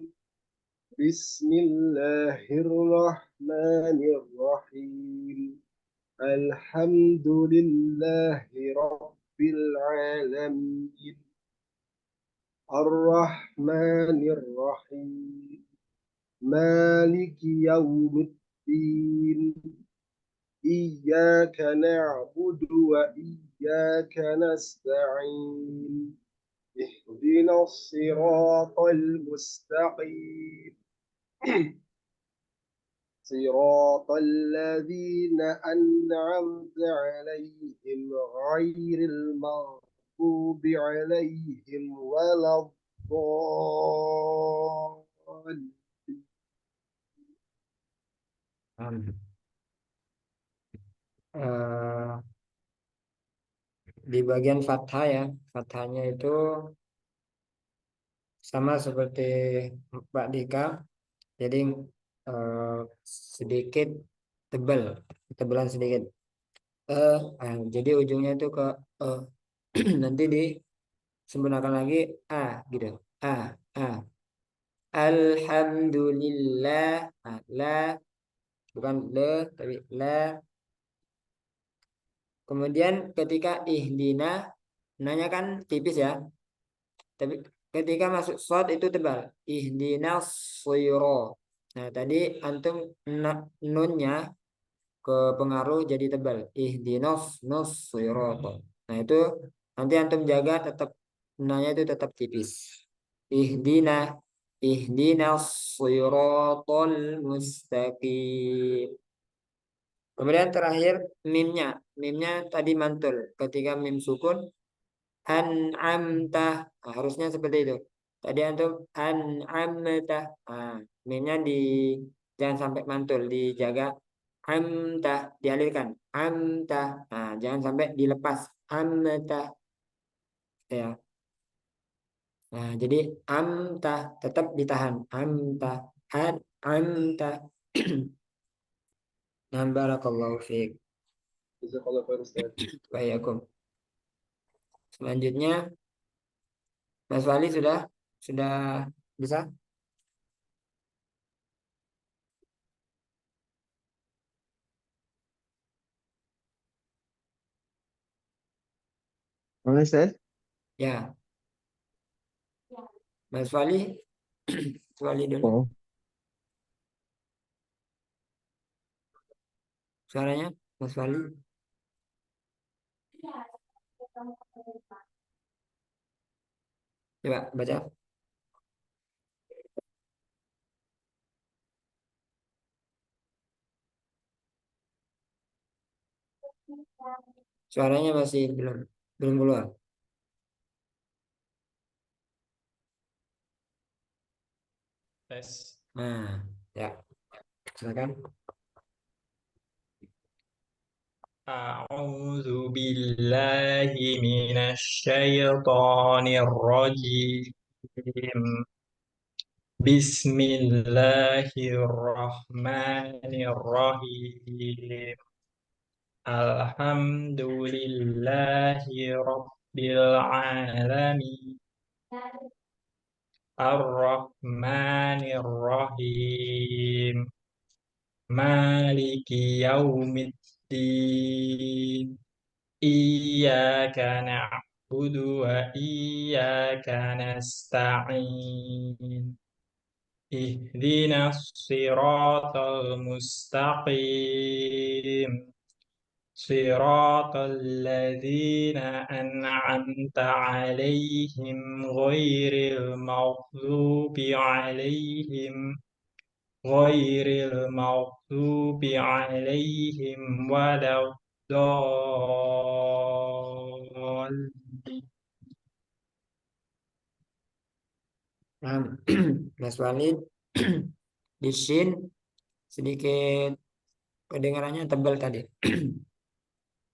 بسم الله الرحمن الرحيم الحمد لله رب العالمين الرحمن الرحيم مالك يوم الدين إياك نعبد وإياك نستعين اهدنا الصراط المستقيم صراط الذين أنعمت عليهم غير المغضوب عليهم ولا الضالين. Eh, di bagian fathah ya, fathahnya itu sama seperti Pak Dika. Jadi eh, sedikit tebal, tebalan sedikit. Jadi ujungnya itu ke eh. Nanti disempurnakan lagi a gitu. A, a. Alhamdulillah. La bukan le tapi la. Kemudian ketika ihdina, nanya kan tipis ya. Tapi ketika masuk shad itu tebal. Ihdinas shiro. Nah, tadi antum nunnya ke pengaruh jadi tebal. Ihdinas nus shirata. Nah, itu nanti antum jaga tetap nanya itu tetap tipis. Ihdina ihdinas shiratal mustaqim. Kemudian terakhir mimnya. Mimnya tadi mantul. Ketika mim sukun an'amta. Nah, harusnya seperti itu. Tadi antum an'amta. Nah, mimnya jangan sampai mantul, dijaga. Amta dialirkan. Amta. Nah, jangan sampai dilepas. Amta ya. Nah, jadi amta tetap ditahan. Amta. Amta. Nah, barakallahu fiik. Jazakallah khair Ustaz. Bayakum. Selanjutnya Mas Wali sudah bisa? Boleh, Ustaz? Ya, Mas Wali, Mas Wali dulu. Oh. Suaranya Mas Wali. Coba baca. Suaranya masih belum belum keluar. Tes. Nah, ya, silakan. أعوذ بالله من الشيطان الرجيم. بسم الله الرحمن الرحيم. الحمد لله رب العالمين. الرحمن الرحيم. مالك يوم الدين. إياك نعبد وإياك نستعين. اهدنا الصراط المستقيم. صراط الذين أنعمت عليهم غير المغضوب عليهم ولا الضالين. Nah, Mas Walid di shin sedikit kedengarannya tebal tadi.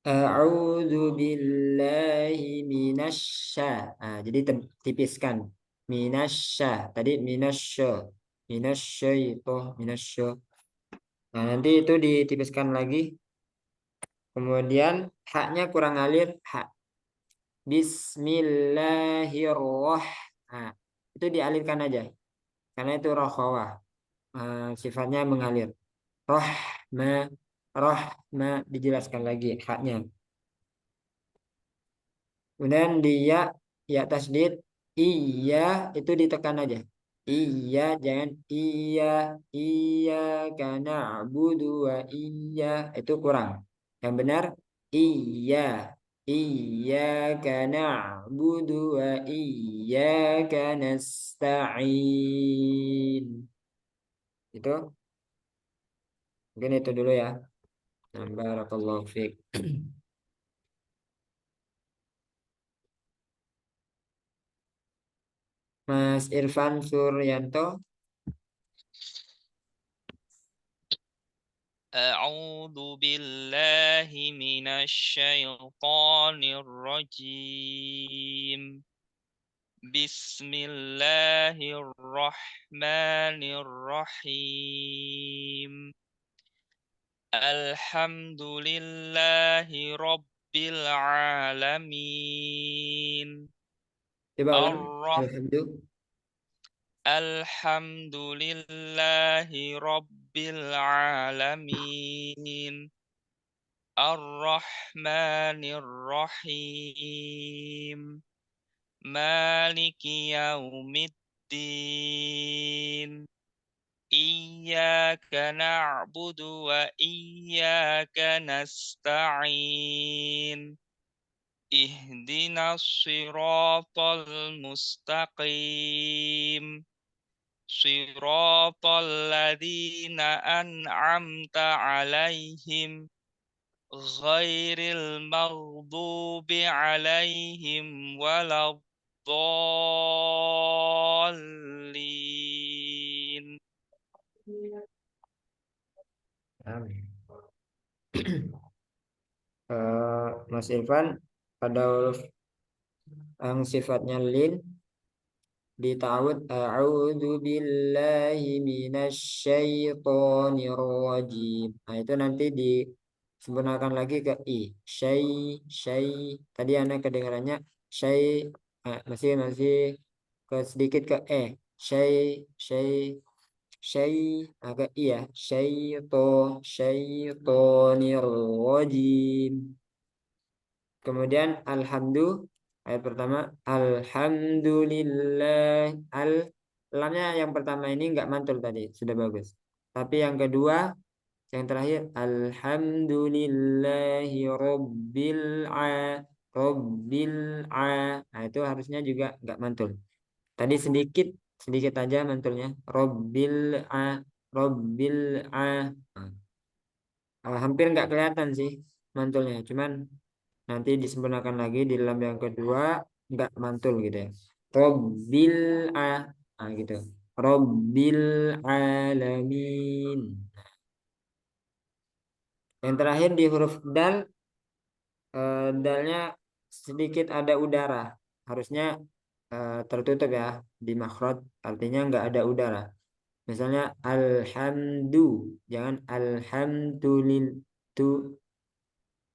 A'udzu billahi minasya. Nah, jadi tipiskan. Minasya. Tadi minasya. Minasya itu minasya. Nah, nanti itu ditipiskan lagi. Kemudian haknya kurang alir. Hak. Bismillahirrahmanirrahim. Nah, itu dialirkan aja. Karena itu rokhawah. Sifatnya mengalir. Rohma. Rohma. Dijelaskan lagi haknya. Kemudian dia ya tasdid iya itu ditekan aja. Iya jangan iya karena abudu wa iya itu kurang. Yang benar iya karena abudu wa iya karena nasta'in. Itu mungkin itu dulu ya. Nah, barakallahu fiik. Mas Irfan Suryanto. أعوذ بالله من الشيطان الرجيم. Bismillahirrahmanirrahim. Alhamdulillahi Rabbil Alamin. Coba ulang. Ar-Rah Alhamdulillah. Alhamdulillahi Rabbil Alamin. Ar-Rahmanir Rahim. Maliki Yaumiddin. Iyyaka na'budu wa iyyaka nasta'in. Ihdinas siratal mustaqim. Siratal ladzina an'amta 'alaihim ghairil maghdubi 'alaihim waladdallin. Amin. Mas Irfan, pada huruf yang sifatnya lin ditawud a'udzu billahi minasyaitonir rajim. Nah, itu nanti disempurnakan lagi ke i. Syai. Tadi anak kedengarannya syai, masih ke sedikit ke Syai, syai agak iya. Syaitonir rajim. Kemudian ayat pertama alhamdulillah. Lamnya yang pertama ini enggak mantul tadi, sudah bagus. Tapi yang kedua, yang terakhir alhamdulillahi rabbil nah, itu harusnya juga enggak mantul. Tadi sedikit aja mantulnya. Rabbil hampir enggak kelihatan sih mantulnya, cuman nanti disempurnakan lagi di dalam yang kedua enggak mantul gitu ya. Rabbil gitu. Rabbil alamin. Yang terakhir di huruf dal, dalnya sedikit ada udara. Harusnya tertutup ya di makhraj, artinya enggak ada udara. Misalnya alhamdu, jangan alhamdulillah tu,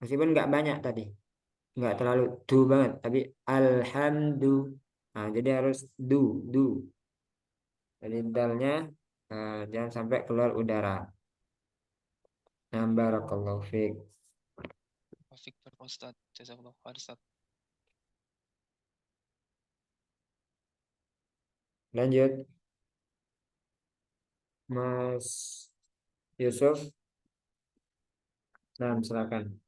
meskipun enggak banyak tadi. Enggak terlalu du banget, tapi alhamdu. Nah, jadi harus du. Jadi dalnya jangan sampai keluar udara. Nah, barakallahu fiik. Wafik Ustaz. Jazakallah khair Ustaz. Lanjut, Mas Yusuf. Nah, silakan.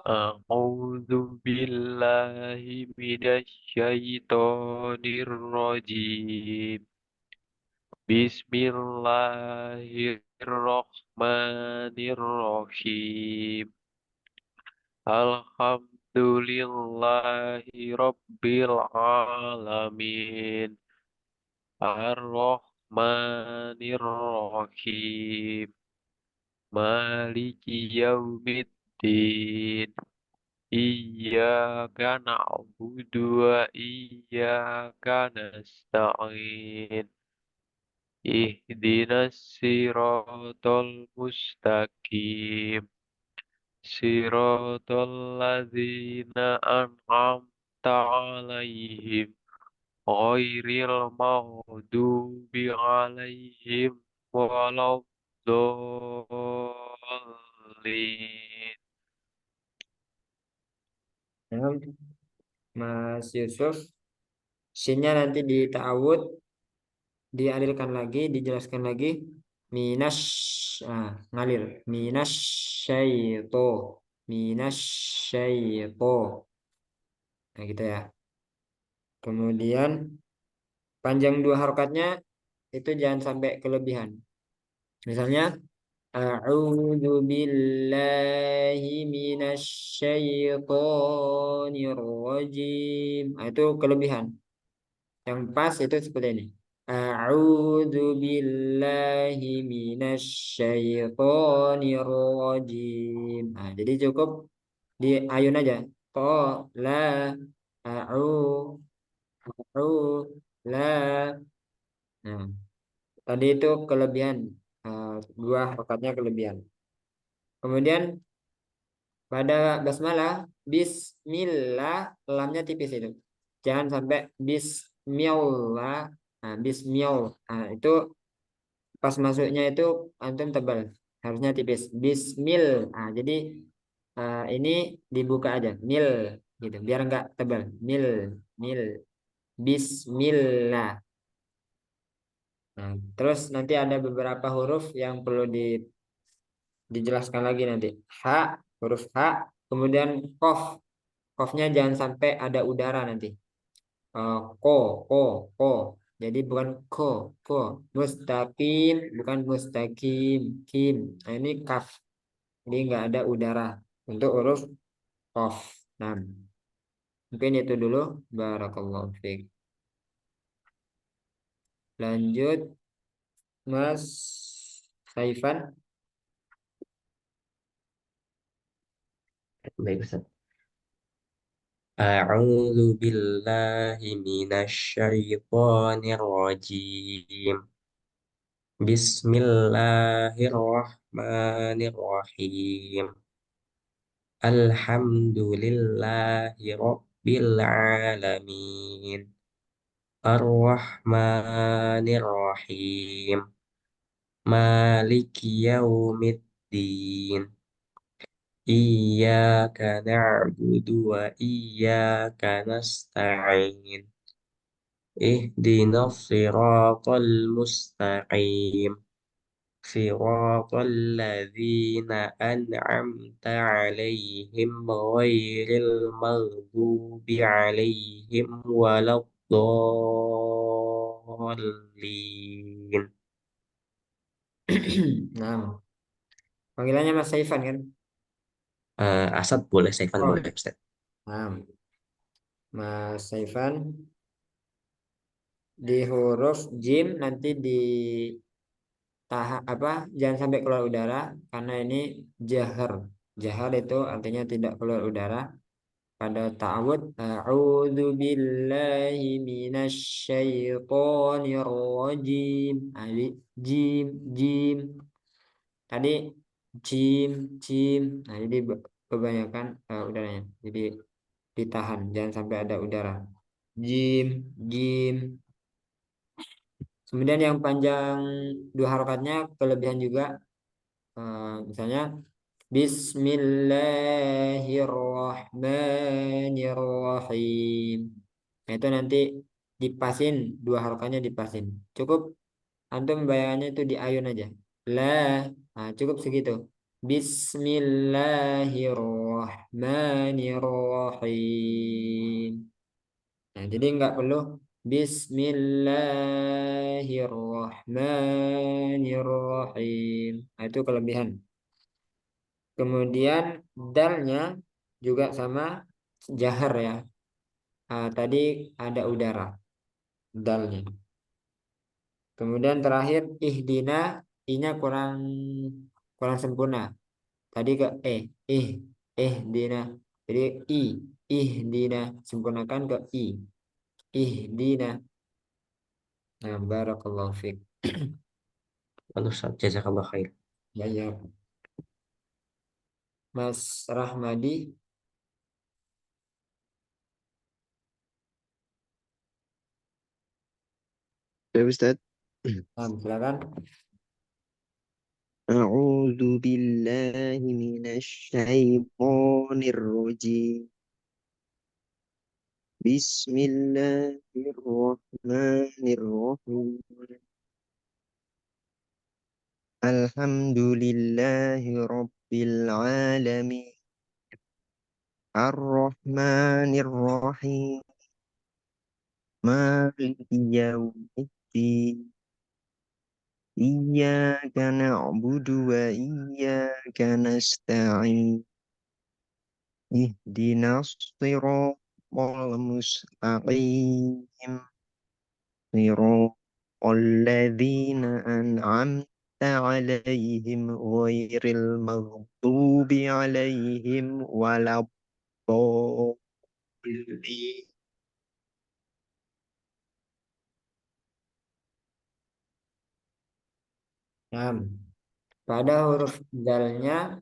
أعوذ بالله من الشيطان الرجيم بسم الله الرحمن الرحيم الحمد لله رب العالمين الرحمن الرحيم مالك يوم الدين إياك نعبد وإياك نستعين اهدنا الصراط المستقيم صراط الذين أنعمت عليهم غير المغضوب عليهم ولا الضالين. Nah, Mas Yusuf, sinnya nanti di ta'awud, dialirkan lagi, dijelaskan lagi. Ngalir. Minasyaito. Nah, gitu ya. Kemudian panjang dua harokatnya itu jangan sampai kelebihan. Misalnya a'udzu billahi minasyaitonir rajim. Nah, itu kelebihan. Yang pas itu seperti ini. A'udzu billahi minasyaitonir rajim. Nah, jadi cukup di ayun aja. to, la, au, la. Nah, tadi itu kelebihan, dua harokatnya kelebihan. Kemudian pada basmalah, bismillah, lamnya tipis itu. Jangan sampai bismillah. Nah, bismil. Nah, itu pas masuknya itu antum tebal. Harusnya tipis. Bismil. Nah, jadi ini dibuka aja. Mil gitu. Biar enggak tebal. Mil, mil. Bismillah. Nah, terus nanti ada beberapa huruf yang perlu dijelaskan lagi nanti. Ha, huruf H, kemudian kof. Kofnya jangan sampai ada udara nanti. Ko, ko, ko. Jadi bukan ko. Mustaqim, bukan mustaqim, kim. Nah, ini kaf. Jadi nggak ada udara untuk huruf kof. Nah, mungkin itu dulu. Barakallahu fiik. Lanjut, Mas Saifan. Baik, Ustaz. A'udzu billahi minasyaitonir rajim. Bismillahirrahmanirrahim. Alhamdulillahi rabbil alamin. Ar-Rahmanir-Rahim. Maliki yaumiddin. Iyyaka na'budu wa iyyaka nasta'in. Ihdinas siratal mustaqim. Siratal ladzina an'amta 'alaihim ghairil maghdubi 'alaihim waladdallin. Nah, panggilannya Mas Saifan kan? Asad boleh, Saifan Oh, boleh, Ustaz. nah, Mas Saifan di huruf jim nanti di jangan sampai keluar udara karena ini jahar. Jahar itu artinya tidak keluar udara. Pada ta'awud, a'udzu billahi minasyaitonir rajim. Jim, jim. Tadi jim, jim. Nah, jadi kebanyakan udaranya. Jadi ditahan, jangan sampai ada udara. Jim, jim. Kemudian yang panjang dua harokatnya kelebihan juga. Misalnya Bismillahirrahmanirrahim. Nah, itu nanti dipasin, dua harokatnya dipasin. Cukup antum bayangannya itu di ayun aja. La, nah, cukup segitu. Bismillahirrahmanirrahim. Nah, jadi nggak perlu Bismillahirrahmanirrahim. Nah, itu kelebihan. Kemudian dalnya juga sama jahar ya. Tadi ada udara dalnya. Kemudian terakhir ihdina, i-nya kurang kurang sempurna. Tadi ke ihdina. Jadi ihdina sempurnakan ke ihdina. Nah, barakallahu fiik. Ustaz, jazakallah khair. Banyak. Mas Rahmadi. Ya Ustaz. Nah, silakan. A'udzu billahi minasyaitonir rajim. Bismillahirrahmanirrahim. Alhamdulillahi rabbil alamin. Ar-Rahmanir-Rahim. Maliki yaumiddin. Iyyaka na'budu wa iyyaka nasta'in. Ihdinas siratal mustaqim. Siratal ladzina an'amta 'alaihim ghairil maghdubi 'alaihim waladdallin. Oh, beli. Nah, pada huruf dalnya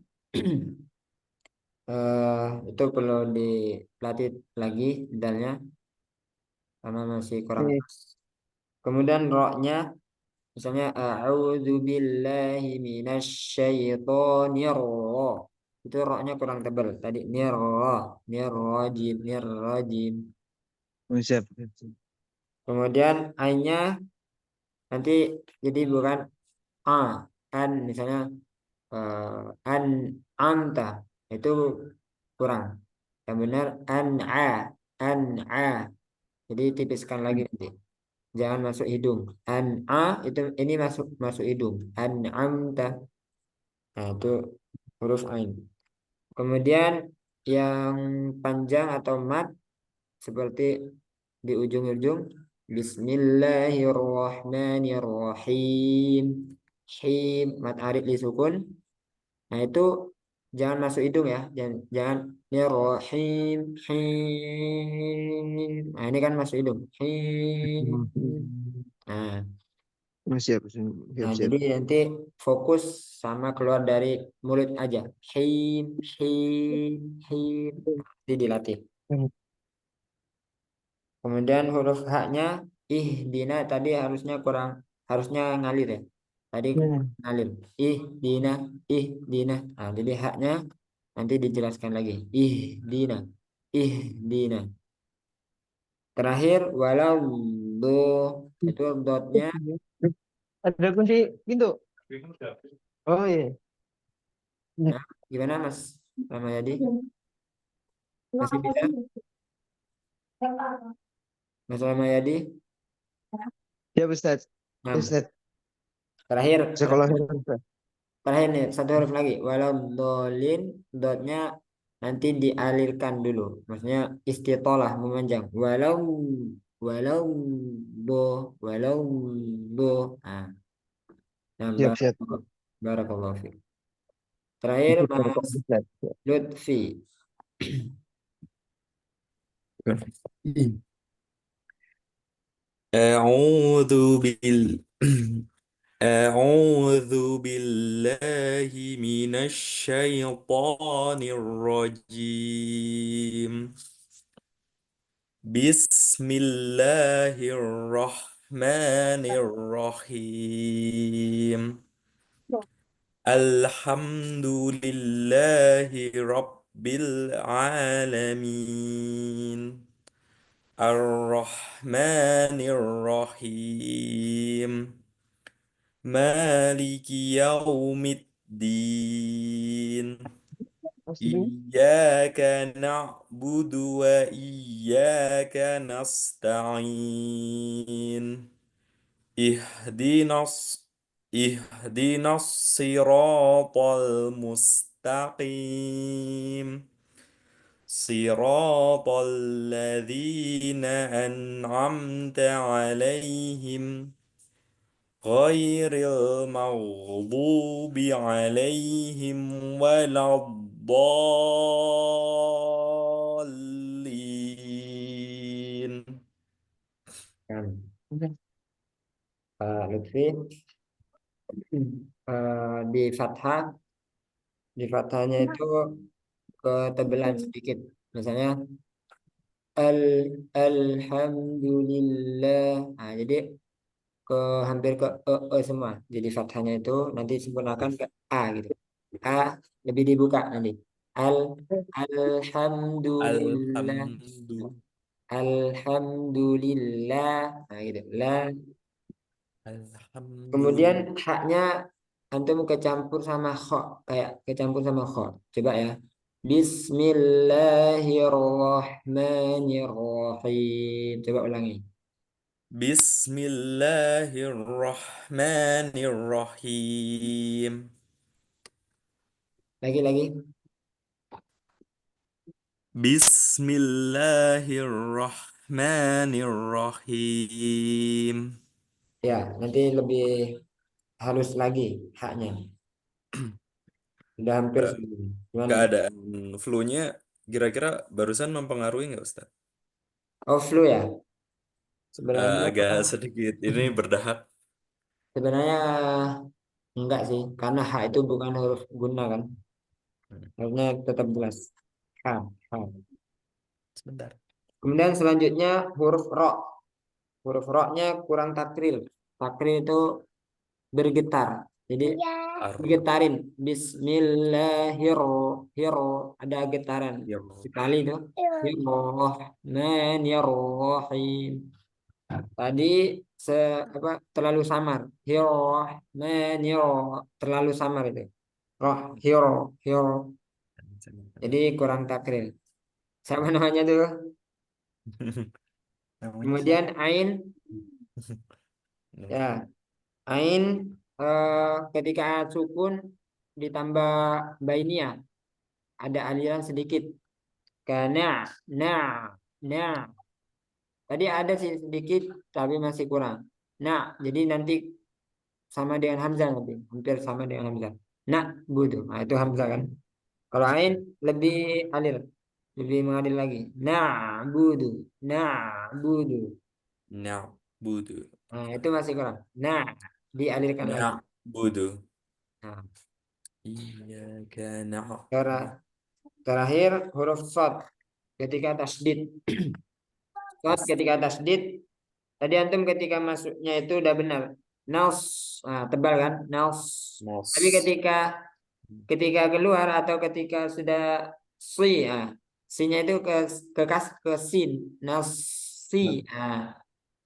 itu perlu dilatih lagi dalnya karena masih kurang Oke. pas. Kemudian roknya misalnya a'udzu billahi minasyaitonir itu roknya kurang tebal. Tadi nirrajim nirrajim. Oh, siap. Kemudian ainnya nanti jadi bukan a an misalnya an amta itu kurang. Yang benar an a jadi tipiskan lagi nanti. Jangan masuk hidung. An a itu ini masuk masuk hidung. An amta. Nah, itu huruf ain. Kemudian yang panjang atau mat seperti di ujung-ujung Bismillahirrahmanirrahim. Him mat arid disukun. Nah, itu jangan masuk hidung ya. Jangan ya rohim him. Nah, ini kan masuk hidung. Him. Nah, Oh, siap, siap, nah, siap. jadi nanti fokus sama keluar dari mulut aja. Him, him, him. Jadi dilatih. Kemudian huruf H-nya ihdina tadi harusnya ngalir ya. Tadi ngalir. Ihdina, ihdina. Nah, jadi H-nya nanti dijelaskan lagi. Ihdina, ihdina. Terakhir walau do itu dotnya. Ada kunci pintu. Oh iya. Nah, gimana Mas Ramayadi? Masih bisa? Mas Ramayadi? Ya Ustaz. Nah, Ustaz. terakhir Sekolah Ustaz. terakhir nih satu huruf lagi walau dolin dotnya nanti dialirkan dulu maksudnya istitolah memanjang walau do walau do nah, nah Siap, siap. barakallahu fiik. Terakhir Itu Mas Ustaz. Lutfi. أعوذ بال أعوذ بالله من الشيطان الرجيم بسم الله الرحمن الرحيم الحمد لله رب العالمين الرحمن الرحيم مالك يوم الدين إياك نعبد وإياك نستعين اهدنا الص- اهدنا الصراط المستقيم صراط الذين أنعمت عليهم غير المغضوب عليهم ولا الضالين. Kan Pak Lutfi di fathahnya itu ketebelan sedikit misalnya al alhamdulillah nah, jadi ke hampir ke semua. Jadi fathahnya itu nanti sempurnakan ke a gitu. A lebih dibuka nanti. Al alhamdulillah. Alhamdulillah. Alhamdulillah. Nah gitu. La. Kemudian Alhamdulillah. haknya antum kecampur sama kho kayak kecampur sama kho. Coba ya. Bismillahirrahmanirrahim. Coba ulangi. Bismillahirrahmanirrahim. Lagi-lagi. Bismillahirrahmanirrahim. Ya, nanti lebih halus lagi haknya. Udah hampir Eh, segini. Cuman Keadaan flu-nya Kira-kira barusan mempengaruhi nggak Ustaz? Oh, flu ya? Sebenarnya Agak sedikit. Ini berdahak. sebenarnya enggak sih, karena H itu bukan huruf guna kan. Hmm, Harusnya tetap jelas. H, H. Sebentar. Kemudian selanjutnya huruf ro. Huruf ro-nya kurang takril. Takril itu bergetar. Jadi Ar. digetarin. Bismillahirrahmanirrahim. Ada getaran. Ya. Sekali itu. Bismillahirrahmanirrahim. Tadi se apa terlalu samar. Terlalu samar itu. Roh, hiro. Jadi kurang takril. Siapa namanya tuh? Namanya Kemudian ain, siapa? ya ain ketika sukun ditambah bainiyah ada aliran sedikit. Karena nah nah tadi ada sih sedikit tapi masih kurang. Nah, jadi nanti sama dengan hamzah nanti, hampir sama dengan hamzah. Nah, butuh. Nah, itu hamzah kan. Kalau ain lebih alir, lebih mengalir lagi. Nah, butuh. Nah, butuh. Na'budu. Nah, itu masih kurang. Nah, dialirkan lagi. Na'budu. Nah, Iyyaka na'budu. terakhir huruf shad ketika tasdid. Shad ketika tasdid. Tadi antum ketika masuknya itu udah benar. Naus, nah, tebal kan? Naus. Nos. Tapi ketika keluar atau ketika sudah si, nah, si-nya itu ke sin. Nasi, nah,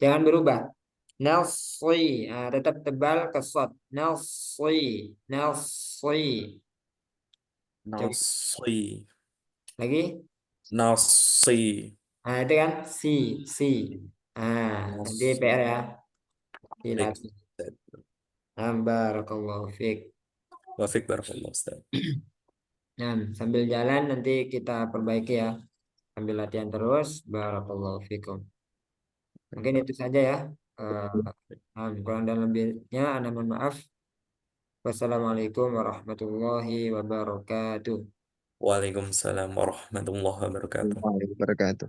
jangan berubah. Nasi, nah, tetap tebal ke shad. Nasi. Coba Nasi. lagi. Nasi. Nah, itu kan si. Nah, nanti Nasi. PR ya. Baik, Dilatih. Ustaz. Barakallahu fiik. Wafik barakallahu Ustaz. Nah, sambil jalan nanti kita perbaiki ya. Sambil latihan terus. Barakallahu fiikum. Mungkin itu saja ya. Kurang dan lebihnya, ana mohon maaf. Wassalamualaikum warahmatullahi wabarakatuh. Waalaikumsalam warahmatullahi wabarakatuh. Waalaikumsalam wabarakatuh.